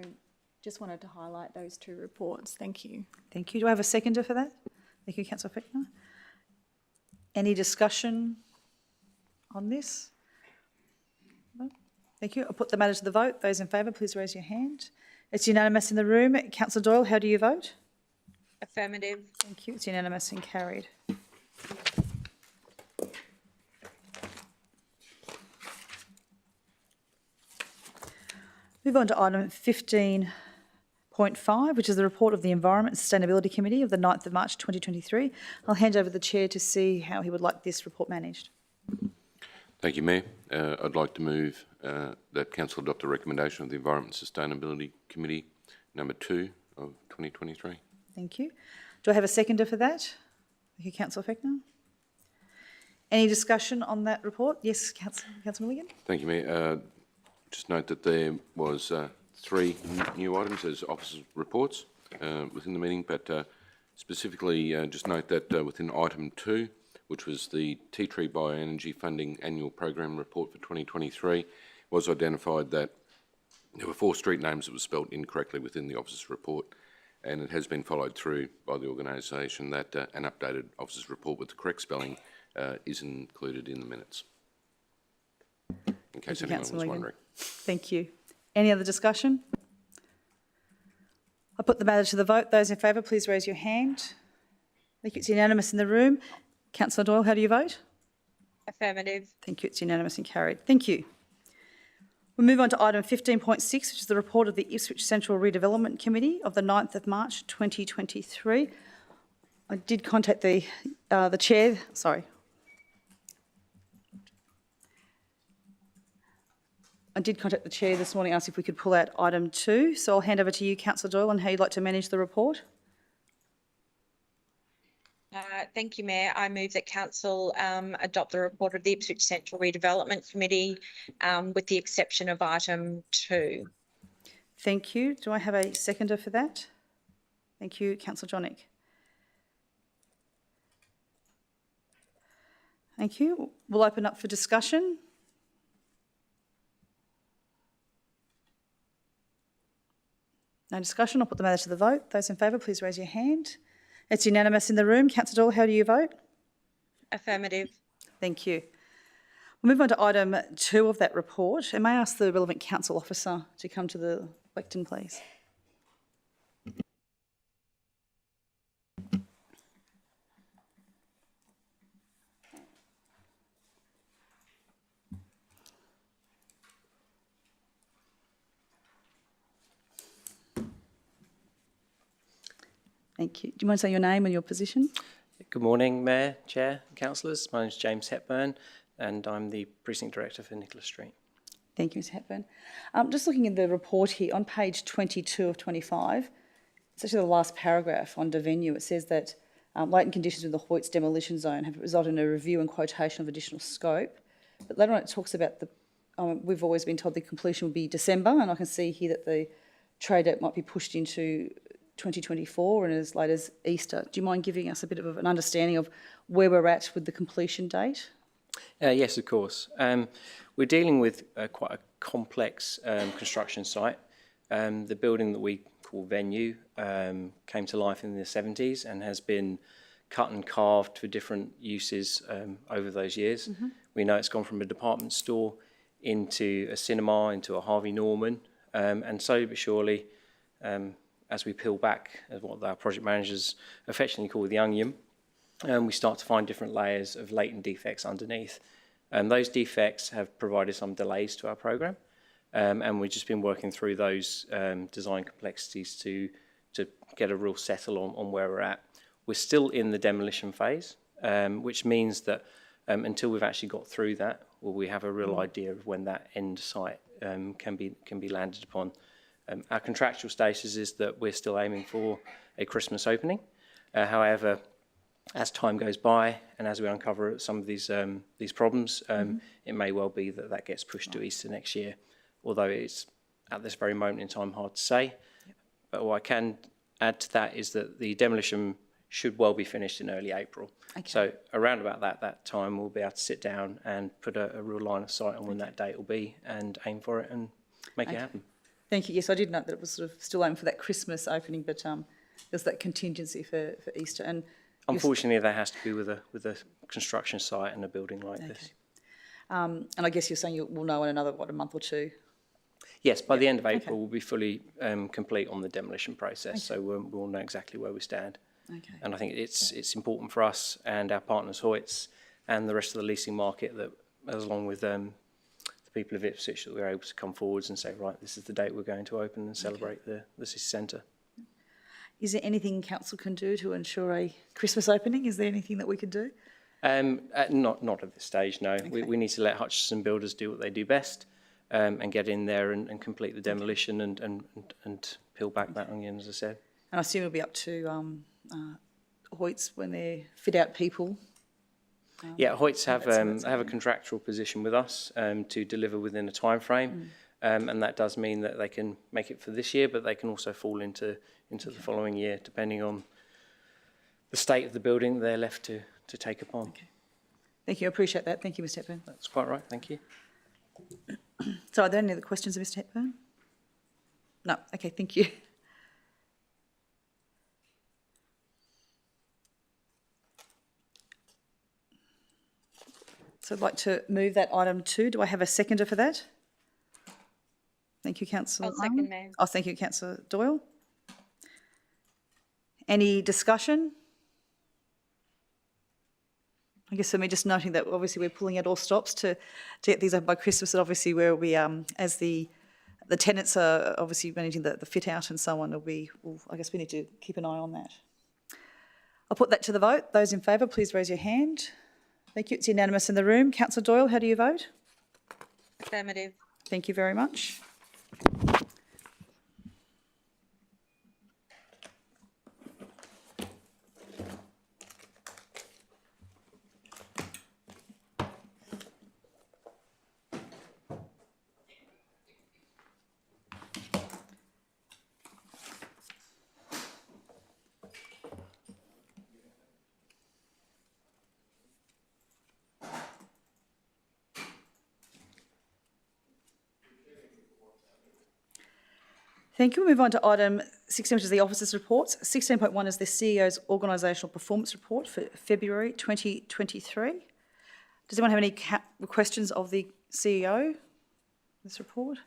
just wanted to highlight those two reports. Thank you. Thank you. Do I have a seconder for that? Thank you, Councillor Fechner. Any discussion on this? No? Thank you. I'll put the matter to the vote. Those in favour, please raise your hand. It's unanimous in the room. Councillor Doyle, how do you vote? Affirmative. Thank you. It's unanimous and carried. Move on to item 15.5, which is the report of the Environment and Sustainability Committee of the 9th of March 2023. I'll hand over the chair to see how he would like this report managed. Thank you, Mayor. I'd like to move that Council adopt a recommendation of the Environment and Sustainability Committee number 2 of 2023. Thank you. Do I have a seconder for that? Thank you, Councillor Fechner. Any discussion on that report? Yes, Councillor Milligan. Thank you, Mayor. Just note that there was 3 new items as officers' reports within the meeting, but specifically just note that within item 2, which was the Tea Tree Bioenergy Funding Annual Program Report for 2023, was identified that there were 4 street names that were spelt incorrectly within the officers' report, and it has been followed through by the organisation that an updated officers' report with the correct spelling is included in the minutes, in case anyone was wondering. Thank you. Any other discussion? I'll put the matter to the vote. Those in favour, please raise your hand. Thank you. It's unanimous in the room. Councillor Doyle, how do you vote? Affirmative. Thank you. It's unanimous and carried. Thank you. We'll move on to item 15.6, which is the report of the Ipswich Central Redevelopment Committee of the 9th of March 2023. I did contact the chair. Sorry. I did contact the chair this morning, asked if we could pull out item 2. So I'll hand over to you, Councillor Doyle, on how you'd like to manage the report. Thank you, Mayor. I move that Council adopt the report of the Ipswich Central Redevelopment Committee with the exception of item 2. Thank you. Do I have a seconder for that? Thank you, Councillor Johnick. Thank you. We'll open up for discussion. No discussion. I'll put the matter to the vote. Those in favour, please raise your hand. It's unanimous in the room. Councillor Doyle, how do you vote? Affirmative. Thank you. We'll move on to item 2 of that report. And may I ask the relevant council officer to come to the lectern, please? Thank you. Do you mind saying your name and your position? Good morning, Mayor, Chair, Councillors. My name is James Hepburn and I'm the Precinct Director for Nicholas Street. Thank you, Ms Hepburn. Just looking at the report here, on page 22 of 25, it's actually the last paragraph on the venue. It says that latent conditions with the Hoyts demolition zone have resulted in a review and quotation of additional scope. But later on it talks about we've always been told the completion will be December, and I can see here that the trade date might be pushed into 2024 and as late as Easter. Do you mind giving us a bit of an understanding of where we're at with the completion date? Yes, of course. We're dealing with quite a complex construction site. The building that we call Venue came to life in the 70s and has been cut and carved for different uses over those years. We know it's gone from a department store into a cinema, into a Harvey Norman, and slowly but surely, as we peel back, as what our project managers affectionately call the onion, we start to find different layers of latent defects underneath. Those defects have provided some delays to our programme, and we've just been working through those design complexities to get a real settle on where we're at. We're still in the demolition phase, which means that until we've actually got through that, we have a real idea of when that end site can be landed upon. Our contractual status is that we're still aiming for a Christmas opening. However, as time goes by and as we uncover some of these problems, it may well be that that gets pushed to Easter next year, although it's at this very moment in time hard to say. But what I can add to that is that the demolition should well be finished in early April. Okay. So around about that time, we'll be able to sit down and put a real line of sight on when that date will be and aim for it and make it happen. Thank you. Yes, I did note that it was sort of still aiming for that Christmas opening, but there's that contingency for Easter. And unfortunately, that has to be with a construction site and a building like this. And I guess you're saying we'll know in another, a month or two? Yes, by the end of April, we'll be fully complete on the demolition process, so we'll know exactly where we stand. Okay. And I think it's important for us and our partners, Hoyts, and the rest of the leasing market, that along with the people of Ipswich, that we're able to come forwards and say, right, this is the date we're going to open and celebrate the city centre. Is there anything council can do to ensure a Christmas opening? Is there anything that we could do? Not at this stage, no. Okay. We need to let Hutchison Builders do what they do best, and get in there and complete the demolition and peel back that onion, as I said. And I assume it'll be up to Hoyts when they fit out people. Yeah, Hoyts have a contractual position with us to deliver within a time frame, and that does mean that they can make it for this year, but they can also fall into the following year, depending on the state of the building they're left to take upon. Okay. Thank you. I appreciate that. Thank you, Mr. Hepburn. That's quite right. Thank you. So are there any other questions of Mr. Hepburn? No. Okay, thank you. So I'd like to move that item 2. Do I have a seconder for that? Thank you, Councillor. I'll second, Mayor. Oh, thank you, Councillor Doyle. Any discussion? I guess for me, just noting that obviously we're pulling out all stops to get these over by Christmas, and obviously where we, as the tenants are obviously managing the fit out and so on, I guess we need to keep an eye on that. I'll put that to the vote. Those in favour, please raise your hand. Thank you. It's unanimous in the room. Councillor Doyle, how do you vote? Affirmative. Thank you very much. Thank you. We'll move on to item 16, which is the officers' reports. 16.1 is the CEO's organisational performance report for February 2023. Does anyone have any questions of the CEO, this report?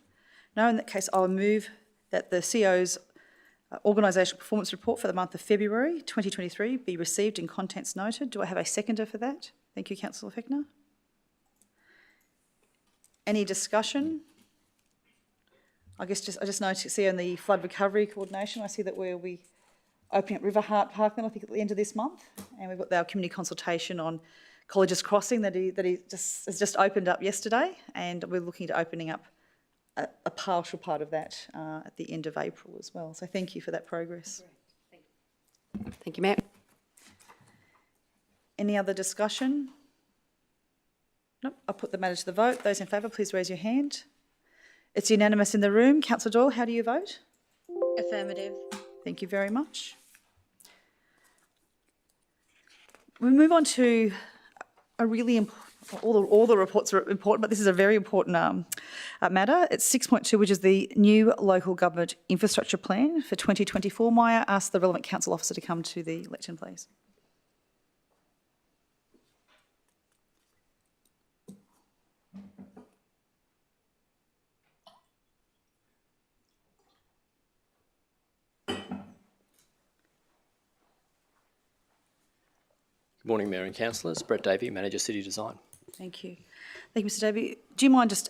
No, in that case, I will move that the CEO's organisational performance report for the month of February 2023 be received and contents noted. Do I have a seconder for that? Thank you, Councillor Fechner. Any discussion? I just noticed, see on the flood recovery coordination, I see that we'll be opening up River Hart Parkland, I think at the end of this month, and we've got our community consultation on Colleges Crossing that has just opened up yesterday, and we're looking to opening up a partial part of that at the end of April as well. So thank you for that progress. Thank you, Matt. Any other discussion? Nope. I'll put the matter to the vote. Those in favour, please raise your hand. It's unanimous in the room. Councillor Doyle, how do you vote? Affirmative. Thank you very much. We move on to a really all the reports are important, but this is a very important matter. It's 6.2, which is the new local government infrastructure plan for 2024. Maya, ask the relevant council officer to come to the lectern, please. Good morning, Mayor and Councillors. Brett Davey, Manager City Design. Thank you. Thank you, Mr Davey. Do you mind just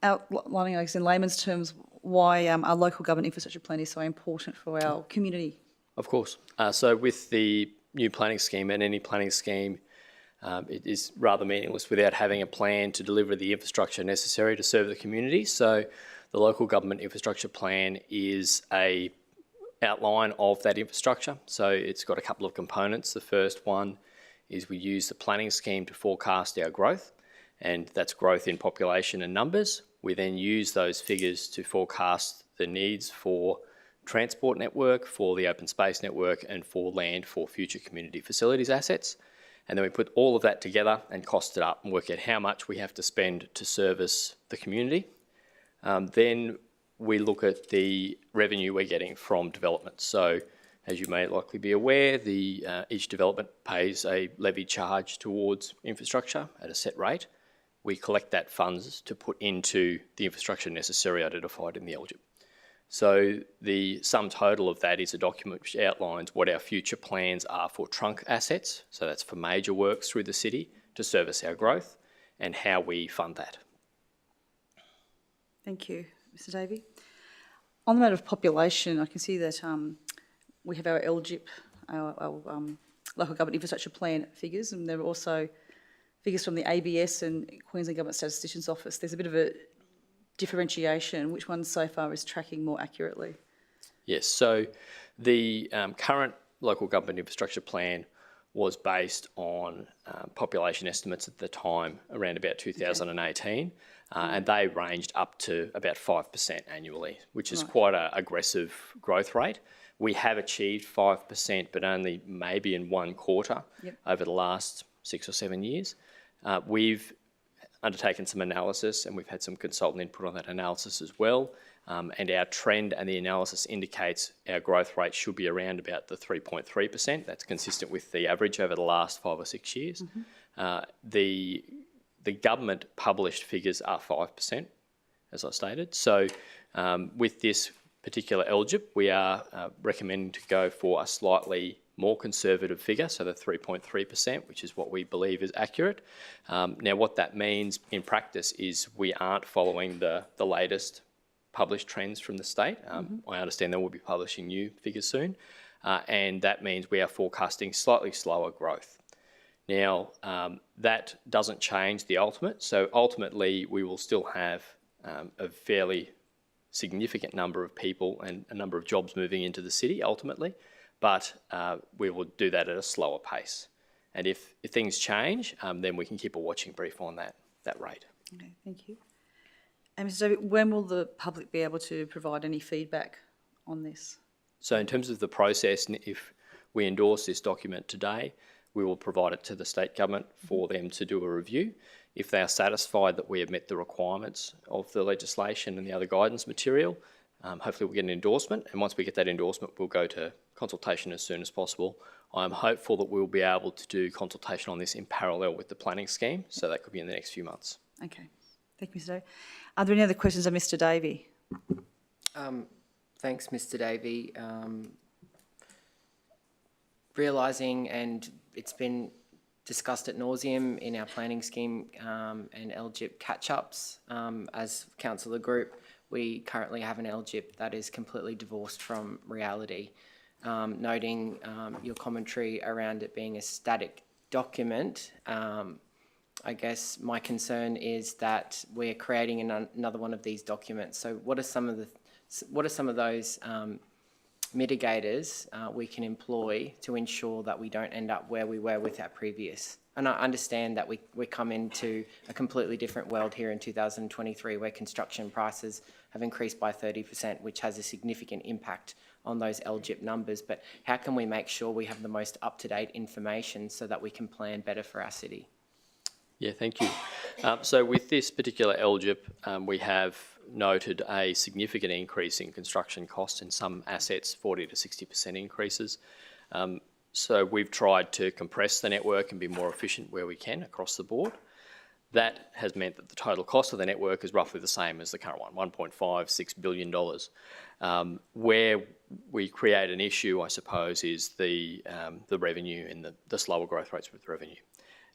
outlining, I guess, in layman's terms, why our local government infrastructure plan is so important for our community? Of course. So with the new planning scheme, and any planning scheme, it is rather meaningless without having a plan to deliver the infrastructure necessary to serve the community. So the local government infrastructure plan is a outline of that infrastructure. So it's got a couple of components. The first one is we use the planning scheme to forecast our growth, and that's growth in population and numbers. We then use those figures to forecast the needs for transport network, for the open space network, and for land for future community facilities assets. And then we put all of that together and cost it up and work out how much we have to spend to service the community. Then we look at the revenue we're getting from development. So as you may likely be aware, each development pays a levy charge towards infrastructure at a set rate. We collect that funds to put into the infrastructure necessary identified in the LGIP. So the sum total of that is a document which outlines what our future plans are for trunk assets, so that's for major works through the city to service our growth, and how we fund that. Thank you, Mr Davey. On the matter of population, I can see that we have our LGIP, our local government infrastructure plan figures, and there are also figures from the ABS and Queensland Government Statisticians Office. There's a bit of a differentiation. Which one so far is tracking more accurately? Yes, so the current local government infrastructure plan was based on population estimates at the time, around about 2018, and they ranged up to about 5% annually, which is quite an aggressive growth rate. We have achieved 5%, but only maybe in one quarter over the last 6 or 7 years. We've undertaken some analysis, and we've had some consultant input on that analysis as well. And our trend and the analysis indicates our growth rate should be around about the 3.3%. That's consistent with the average over the last 5 or 6 years. The government published figures are 5%, as I stated. So with this particular LGIP, we are recommending to go for a slightly more conservative figure, so the 3.3%, which is what we believe is accurate. Now, what that means in practice is we aren't following the latest published trends from the state. I understand they will be publishing new figures soon, and that means we are forecasting slightly slower growth. Now, that doesn't change the ultimate, so ultimately we will still have a fairly significant number of people and a number of jobs moving into the city ultimately, but we will do that at a slower pace. And if things change, then we can keep a watching brief on that rate. Okay, thank you. And Mr David, when will the public be able to provide any feedback on this? So in terms of the process, if we endorse this document today, we will provide it to the state government for them to do a review. If they are satisfied that we have met the requirements of the legislation and the other guidance material, hopefully we'll get an endorsement. And once we get that endorsement, we'll go to consultation as soon as possible. I'm hopeful that we'll be able to do consultation on this in parallel with the planning scheme, so that could be in the next few months. Okay, thank you, Mr Davey. Are there any other questions of Mr Davey? Thanks, Mr Davey. Realising, and it's been discussed at nauseam in our planning scheme and LGIP catch-ups as councillor group, we currently have an LGIP that is completely divorced from reality. Noting your commentary around it being a static document, I guess my concern is that we're creating another one of these documents. So what are some of those mitigators we can employ to ensure that we don't end up where we were with our previous And I understand that we come into a completely different world here in 2023 where construction prices have increased by 30%, which has a significant impact on those LGIP numbers. But how can we make sure we have the most up-to-date information so that we can plan better for our city? Yeah, thank you. So with this particular LGIP, we have noted a significant increase in construction costs in some assets, 40 to 60% increases. So we've tried to compress the network and be more efficient where we can across the board. That has meant that the total cost of the network is roughly the same as the current one, $1.56 billion. Where we create an issue, I suppose, is the revenue and the slower growth rates with revenue.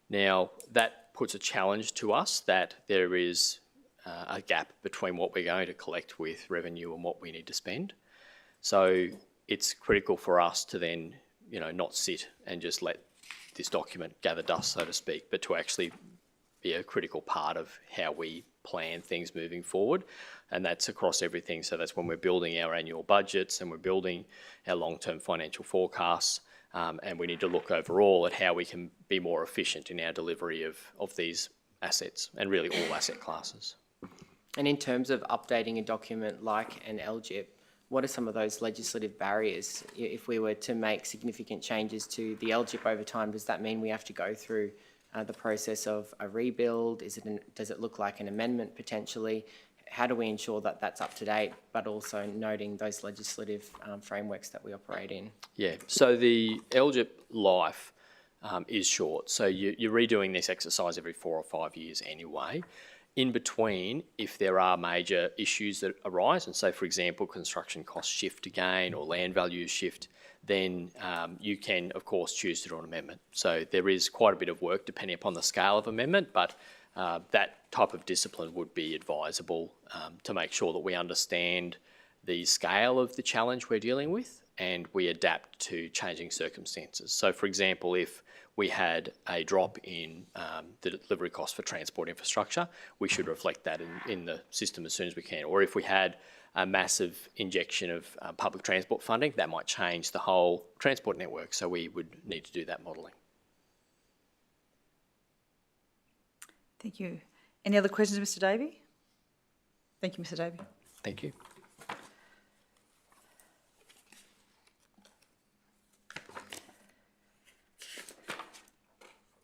Now, that puts a challenge to us that there is a gap between what we're going to collect with revenue and what we need to spend. So it's critical for us to then, not sit and just let this document gather dust, so to speak, but to actually be a critical part of how we plan things moving forward. And that's across everything. So that's when we're building our annual budgets and we're building our long-term financial forecasts. And we need to look overall at how we can be more efficient in our delivery of these assets and really all asset classes. And in terms of updating a document like an LGIP, what are some of those legislative barriers? If we were to make significant changes to the LGIP over time, does that mean we have to go through the process of a rebuild? Does it look like an amendment potentially? How do we ensure that that's up to date, but also noting those legislative frameworks that we operate in? Yeah, so the LGIP life is short. So you're redoing this exercise every 4 or 5 years anyway. In between, if there are major issues that arise, and say, for example, construction costs shift again or land values shift, then you can, of course, choose to do an amendment. So there is quite a bit of work depending upon the scale of amendment, but that type of discipline would be advisable to make sure that we understand the scale of the challenge we're dealing with and we adapt to changing circumstances. So, for example, if we had a drop in the delivery cost for transport infrastructure, we should reflect that in the system as soon as we can. Or if we had a massive injection of public transport funding, that might change the whole transport network. So we would need to do that modelling. Thank you. Any other questions, Mr. Davey? Thank you, Mr. Davey. Thank you.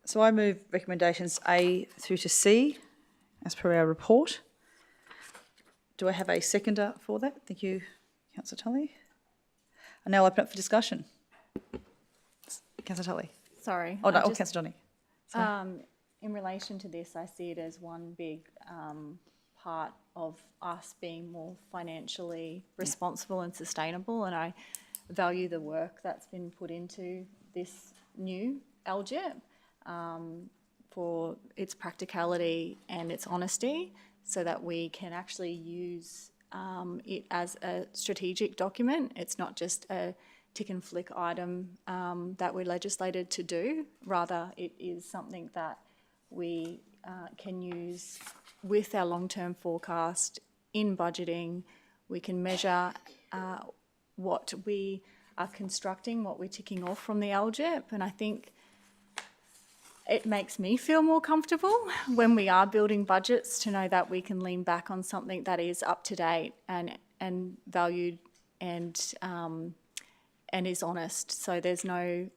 So I move recommendations A through to C as per our report. Do I have a seconder for that? Thank you, Councillor Tully. I now open up for discussion. Councillor Tully. Sorry. Oh, no, Councillor Donny. In relation to this, I see it as one big part of us being more financially responsible and sustainable, and I value the work that's been put into this new LGIP for its practicality and its honesty, so that we can actually use it as a strategic document. It's not just a tick and flick item that we're legislated to do. Rather, it is something that we can use with our long-term forecast in budgeting. We can measure what we are constructing, what we're ticking off from the LGIP, and I think it makes me feel more comfortable when we are building budgets to know that we can lean back on something that is up to date and valued and is honest. So there's no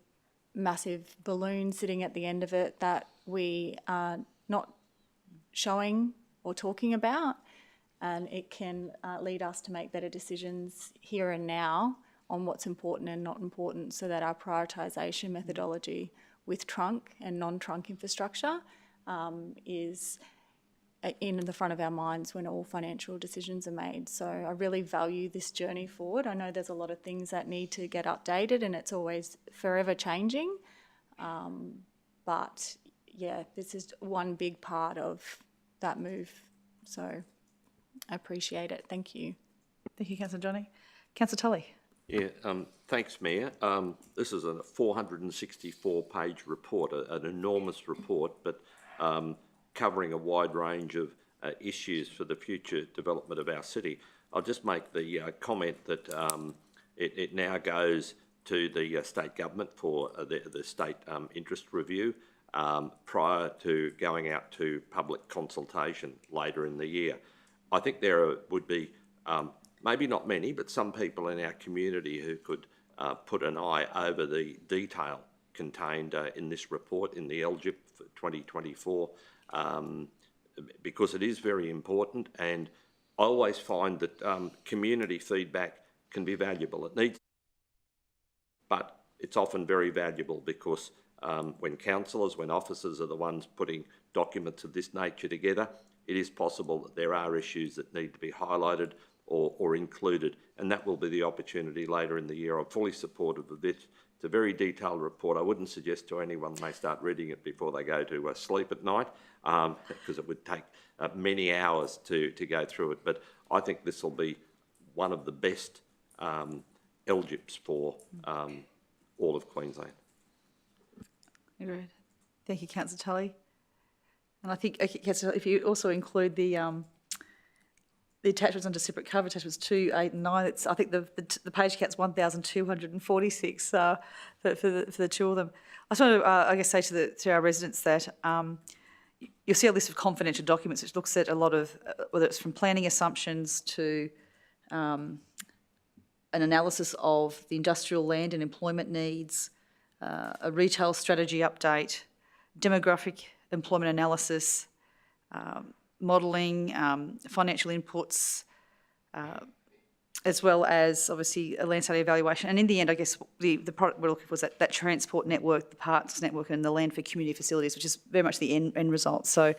massive balloon sitting at the end of it that we are not showing or talking about, and it can lead us to make better decisions here and now on what's important and not important, so that our prioritisation methodology with trunk and non-trunk infrastructure is in the front of our minds when all financial decisions are made. So I really value this journey forward. I know there's a lot of things that need to get updated and it's always forever changing. But yeah, this is one big part of that move. So I appreciate it. Thank you. Thank you, Councillor Johnny. Councillor Tully. Yeah, thanks, Mayor. This is a 464-page report, an enormous report, but covering a wide range of issues for the future development of our city. I'll just make the comment that it now goes to the state government for the state interest review. prior to going out to public consultation later in the year. I think there would be maybe not many, but some people in our community who could put an eye over the detail contained in this report in the LGIP for 2024, because it is very important, and I always find that community feedback can be valuable. It needs, but it's often very valuable because when councillors, when officers are the ones putting documents of this nature together, it is possible that there are issues that need to be highlighted or included, and that will be the opportunity later in the year. I'm fully supportive of this. It's a very detailed report. I wouldn't suggest to anyone they start reading it before they go to sleep at night, because it would take many hours to go through it. But I think this will be one of the best LGIPs for all of Queensland. Agreed. Thank you, Councillor Tully. And I think, Councillor, if you also include the attachments under separate cover, attachments 2, 8 and 9, I think the page count's 1,246 for the two of them. I just want to, I guess, say to our residents that you'll see a list of confidential documents which looks at a lot of, whether it's from planning assumptions to an analysis of the industrial land and employment needs, a retail strategy update, demographic employment analysis, modelling, financial inputs, as well as obviously a land study evaluation. And in the end, I guess the product we're looking for is that transport network, the parks network and the land for community facilities, which is very much the end result. So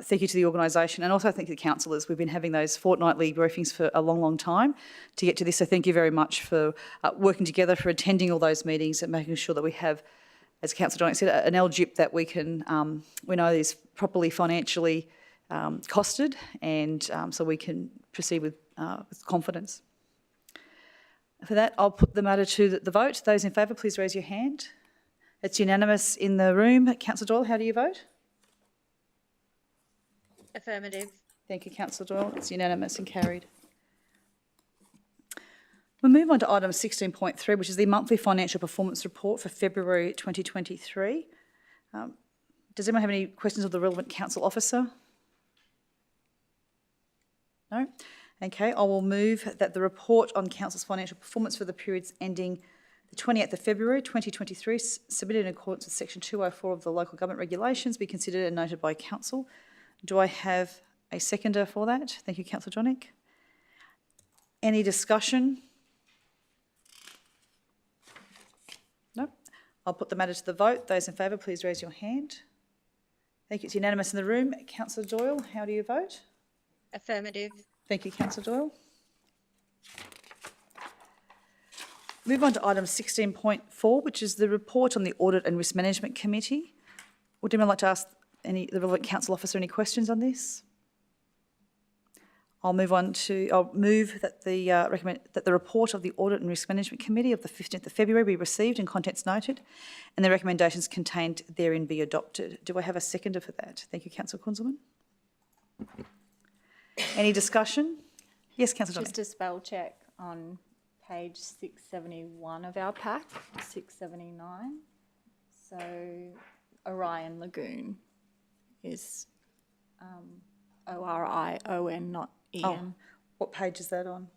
thank you to the organisation, and also thank you to the councillors. We've been having those fortnightly briefings for a long, long time to get to this. So thank you very much for working together, for attending all those meetings and making sure that we have, as Councillor Dominic said, an LGIP that we can, we know is properly financially costed, and so we can proceed with confidence. For that, I'll put the matter to the vote. Those in favour, please raise your hand. It's unanimous in the room. Councillor Doyle, how do you vote? Affirmative. Thank you, Councillor Doyle. It's unanimous and carried. We'll move on to item 16.3, which is the monthly financial performance report for February 2023. Does anyone have any questions of the relevant council officer? No? Okay, I will move that the report on council's financial performance for the periods ending the 28th of February 2023, submitted in accordance with section 204 of the local government regulations, be considered and noted by council. Do I have a seconder for that? Thank you, Councillor Jonick. Any discussion? No? I'll put the matter to the vote. Those in favour, please raise your hand. Thank you. It's unanimous in the room. Councillor Doyle, how do you vote? Affirmative. Thank you, Councillor Doyle. Move on to item 16.4, which is the report on the Audit and Risk Management Committee. Would anyone like to ask the relevant council officer any questions on this? I'll move that the report of the Audit and Risk Management Committee of the 15th of February be received and contents noted, and the recommendations contained therein be adopted. Do I have a seconder for that? Thank you, Councillor Kunzelman. Any discussion? Yes, Councillor Johnny. Just a spell check on page 671 of our pack, 679. So Orion Lagoon is O-R-I-O-N, not E-N. Oh, what page is that on?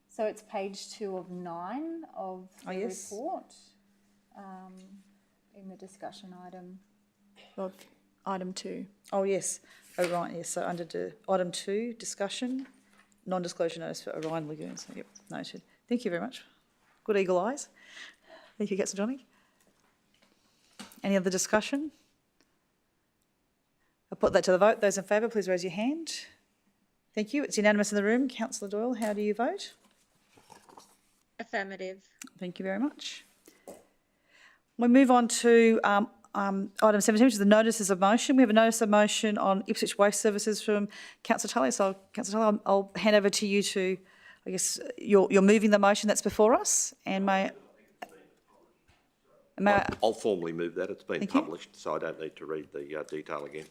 So it's page 2 of 9 of the report, in the discussion item of item 2. Oh, yes. Orion, yes. So under item 2, discussion, non-disclosure notice for Orion Lagoon. So, yep, noted. Thank you very much. Good eagle eyes. Thank you, Councillor Johnny. Any other discussion? I'll put that to the vote. Those in favour, please raise your hand. Thank you. It's unanimous in the room. Councillor Doyle, how do you vote? Affirmative. Thank you very much. We move on to item 17, which is the notices of motion. We have a notice of motion on Ipswich Waste Services from Councillor Tully. So, Councillor Tully, I'll hand over to you to, I guess, you're moving the motion that's before us. And I'll formally move that. It's been published, so I don't need to read the detail again.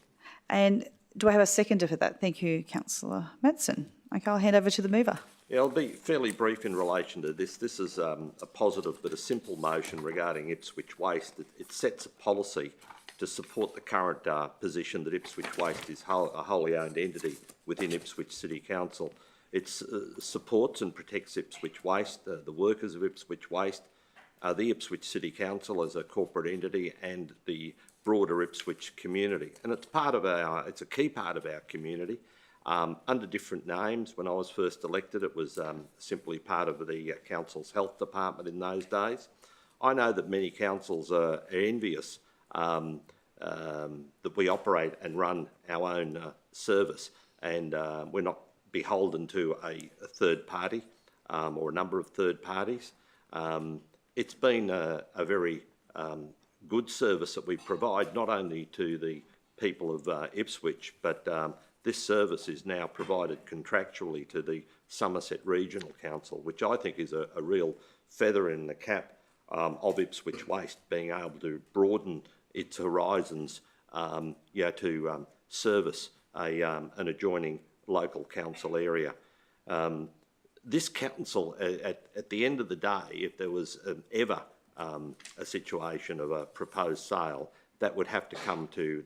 And do I have a seconder for that? Thank you, Councillor Madsen. Okay, I'll hand over to the mover. Yeah, I'll be fairly brief in relation to this. This is a positive but a simple motion regarding Ipswich Waste. It sets a policy to support the current position that Ipswich Waste is a wholly owned entity within Ipswich City Council. It supports and protects Ipswich Waste, the workers of Ipswich Waste, the Ipswich City Council as a corporate entity, and the broader Ipswich community. And it's a key part of our community. Under different names. When I was first elected, it was simply part of the council's health department in those days. I know that many councils are envious that we operate and run our own service, and we're not beholden to a third party or a number of third parties. It's been a very good service that we provide, not only to the people of Ipswich, but this service is now provided contractually to the Somerset Regional Council, which I think is a real feather in the cap of Ipswich Waste, being able to broaden its horizons to service an adjoining local council area. This council, at the end of the day, if there was ever a situation of a proposed sale, that would have to come to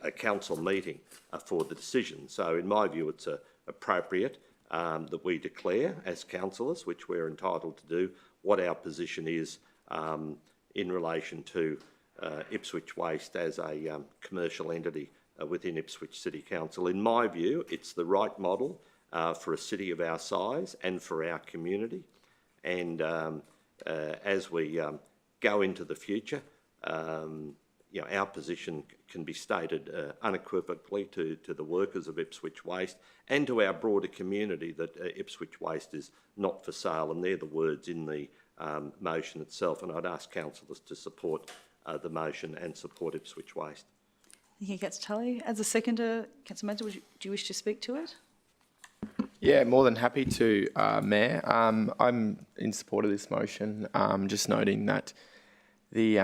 a council meeting for the decision. So in my view, it's appropriate that we declare as councillors, which we're entitled to do, what our position is in relation to Ipswich Waste as a commercial entity within Ipswich City Council. In my view, it's the right model for a city of our size and for our community. And as we go into the future, our position can be stated unequivocally to the workers of Ipswich Waste and to our broader community that Ipswich Waste is not for sale, and they're the words in the motion itself. And I'd ask councillors to support the motion and support Ipswich Waste. Thank you, Councillor Tully. As a seconder, Councillor Major, do you wish to speak to it? Yeah, more than happy to, Mayor. I'm in support of this motion, just noting that the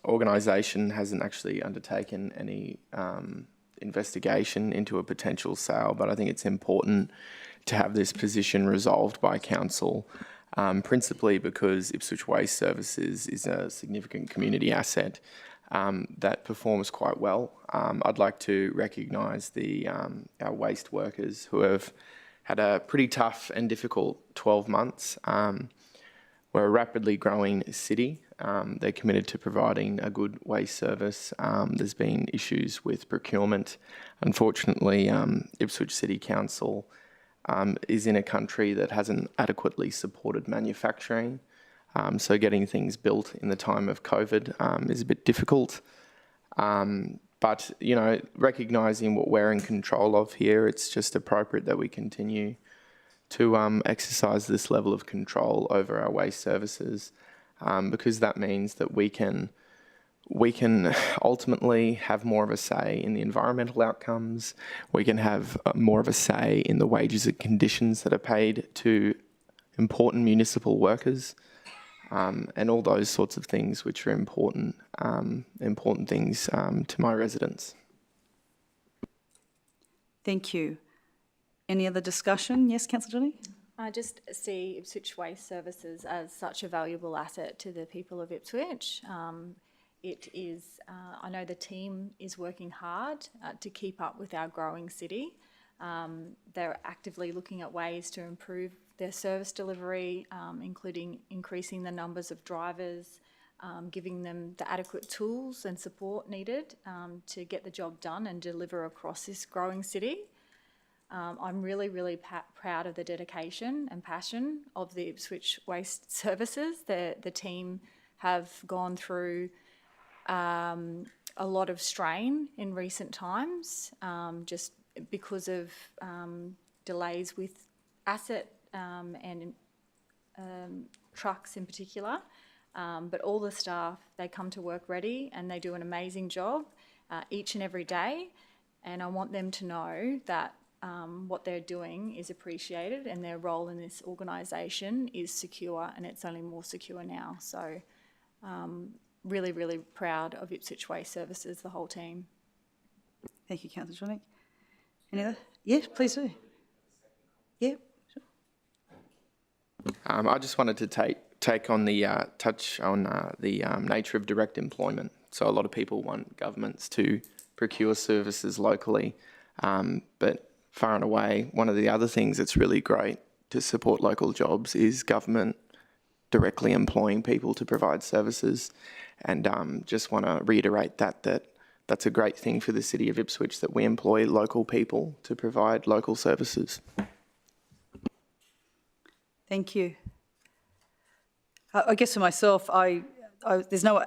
organisation hasn't actually undertaken any investigation into a potential sale, but I think it's important to have this position resolved by council, principally because Ipswich Waste Services is a significant community asset that performs quite well. I'd like to recognise our waste workers who have had a pretty tough and difficult 12 months. We're a rapidly growing city. They're committed to providing a good waste service. There's been issues with procurement. Unfortunately, Ipswich City Council is in a country that hasn't adequately supported manufacturing. So getting things built in the time of COVID is a bit difficult. But, recognising what we're in control of here, it's just appropriate that we continue to exercise this level of control over our waste services, because that means that we can ultimately have more of a say in the environmental outcomes. We can have more of a say in the wages and conditions that are paid to important municipal workers, and all those sorts of things which are important things to my residents. Thank you. Any other discussion? Yes, Councillor Johnny? I just see Ipswich Waste Services as such a valuable asset to the people of Ipswich. It is, I know the team is working hard to keep up with our growing city. They're actively looking at ways to improve their service delivery, including increasing the numbers of drivers, giving them the adequate tools and support needed to get the job done and deliver across this growing city. I'm really, really proud of the dedication and passion of the Ipswich Waste Services. The team have gone through a lot of strain in recent times, just because of delays with asset and trucks in particular. But all the staff, they come to work ready and they do an amazing job each and every day. And I want them to know that what they're doing is appreciated and their role in this organisation is secure, and it's only more secure now. So really, really proud of Ipswich Waste Services, the whole team. Thank you, Councillor Johnny. Any other? Yes, please do. Yeah, sure. I just wanted to take on the touch on the nature of direct employment. So a lot of people want governments to procure services locally, but far and away, one of the other things that's really great to support local jobs is government directly employing people to provide services. And just want to reiterate that's a great thing for the City of Ipswich, that we employ local people to provide local services. Thank you. I guess for myself, there's no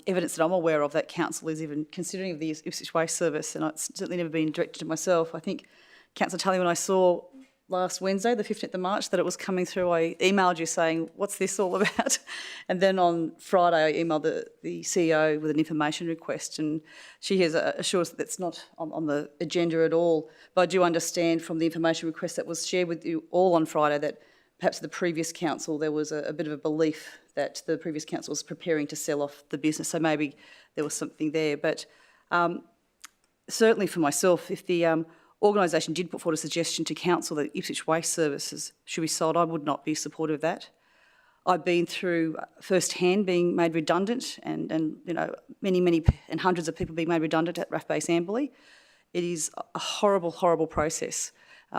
evidence that I'm aware of that council is even considering of the Ipswich Waste Service, and it's certainly never been directed to myself. I think, Councillor Tully, when I saw last Wednesday, the 15th of March, that it was coming through, I emailed you saying, what's this all about? And then on Friday, I emailed the CEO with an information request, and she has assured us that it's not on the agenda at all. But I do understand from the information request that was shared with you all on Friday that perhaps the previous council, there was a bit of a belief that the previous council was preparing to sell off the business. So maybe there was something there. But certainly for myself, if the organisation did put forward a suggestion to council that Ipswich Waste Services should be sold, I would not be supportive of that. I've been through firsthand being made redundant and you know, many and hundreds of people being made redundant at RAF Base Amberley. It is a horrible, horrible process.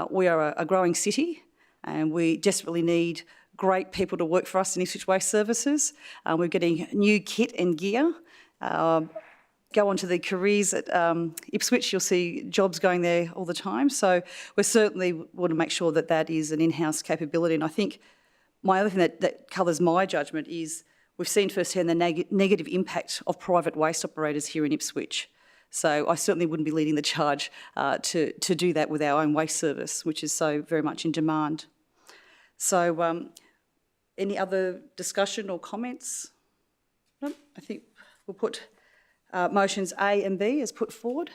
We are a growing city and we desperately need great people to work for us in Ipswich Waste Services. We're getting new kit and gear. Go onto the careers at Ipswich, you'll see jobs going there all the time. So we certainly want to make sure that that is an in-house capability. And I think my other thing that colours my judgment is we've seen firsthand the negative impact of private waste operators here in Ipswich. So I certainly wouldn't be leading the charge to do that with our own waste service, which is so very much in demand. So any other discussion or comments? No, I think we'll put motions A and B as put forward.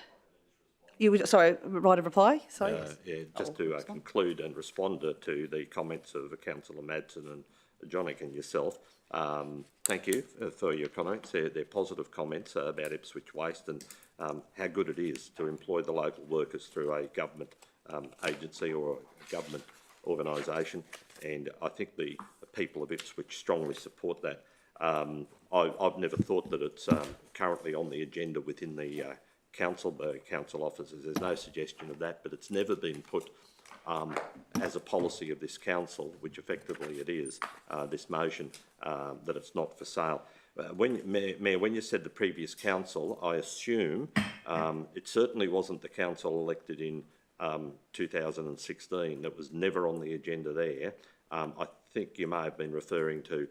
You would, sorry, right of reply? Sorry. Yeah, just to conclude and respond to the comments of Councillor Madsen and Jonik and yourself. Thank you for your comments. They're positive comments about Ipswich Waste and how good it is to employ the local workers through a government agency or a government organisation. And I think the people of Ipswich strongly support that. I've never thought that it's currently on the agenda within the council offices. There's no suggestion of that, but it's never been put as a policy of this council, which effectively it is, this motion, that it's not for sale. Mayor, when you said the previous council, I assume it certainly wasn't the council elected in 2016. That was never on the agenda there. I think you may have been referring to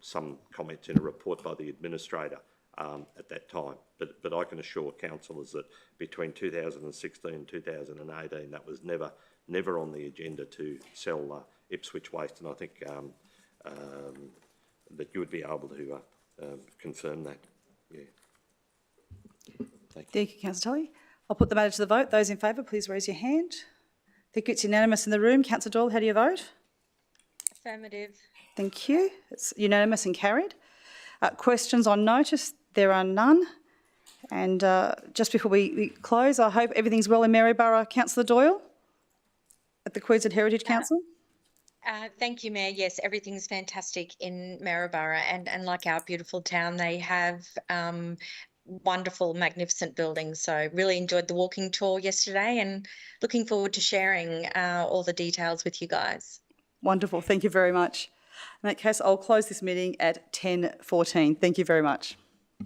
some comments in a report by the administrator at that time. But I can assure councillors that between 2016 and 2018, that was never on the agenda to sell Ipswich Waste, and I think that you would be able to confirm that. Yeah. Thank you, Councillor Tully. I'll put the matter to the vote. Those in favour, please raise your hand. I think it's unanimous in the room. Councillor Doyle, how do you vote? Affirmative. Thank you. It's unanimous and carried. Questions on notice? There are none. And just before we close, I hope everything's well in Maryborough. Councillor Doyle at the Queensland Heritage Council? Thank you, Mayor. Yes, everything's fantastic in Maryborough, and like our beautiful town, they have wonderful, magnificent buildings. So really enjoyed the walking tour yesterday and looking forward to sharing all the details with you guys. Wonderful. Thank you very much. In that case, I'll close this meeting at 10:14. Thank you very much.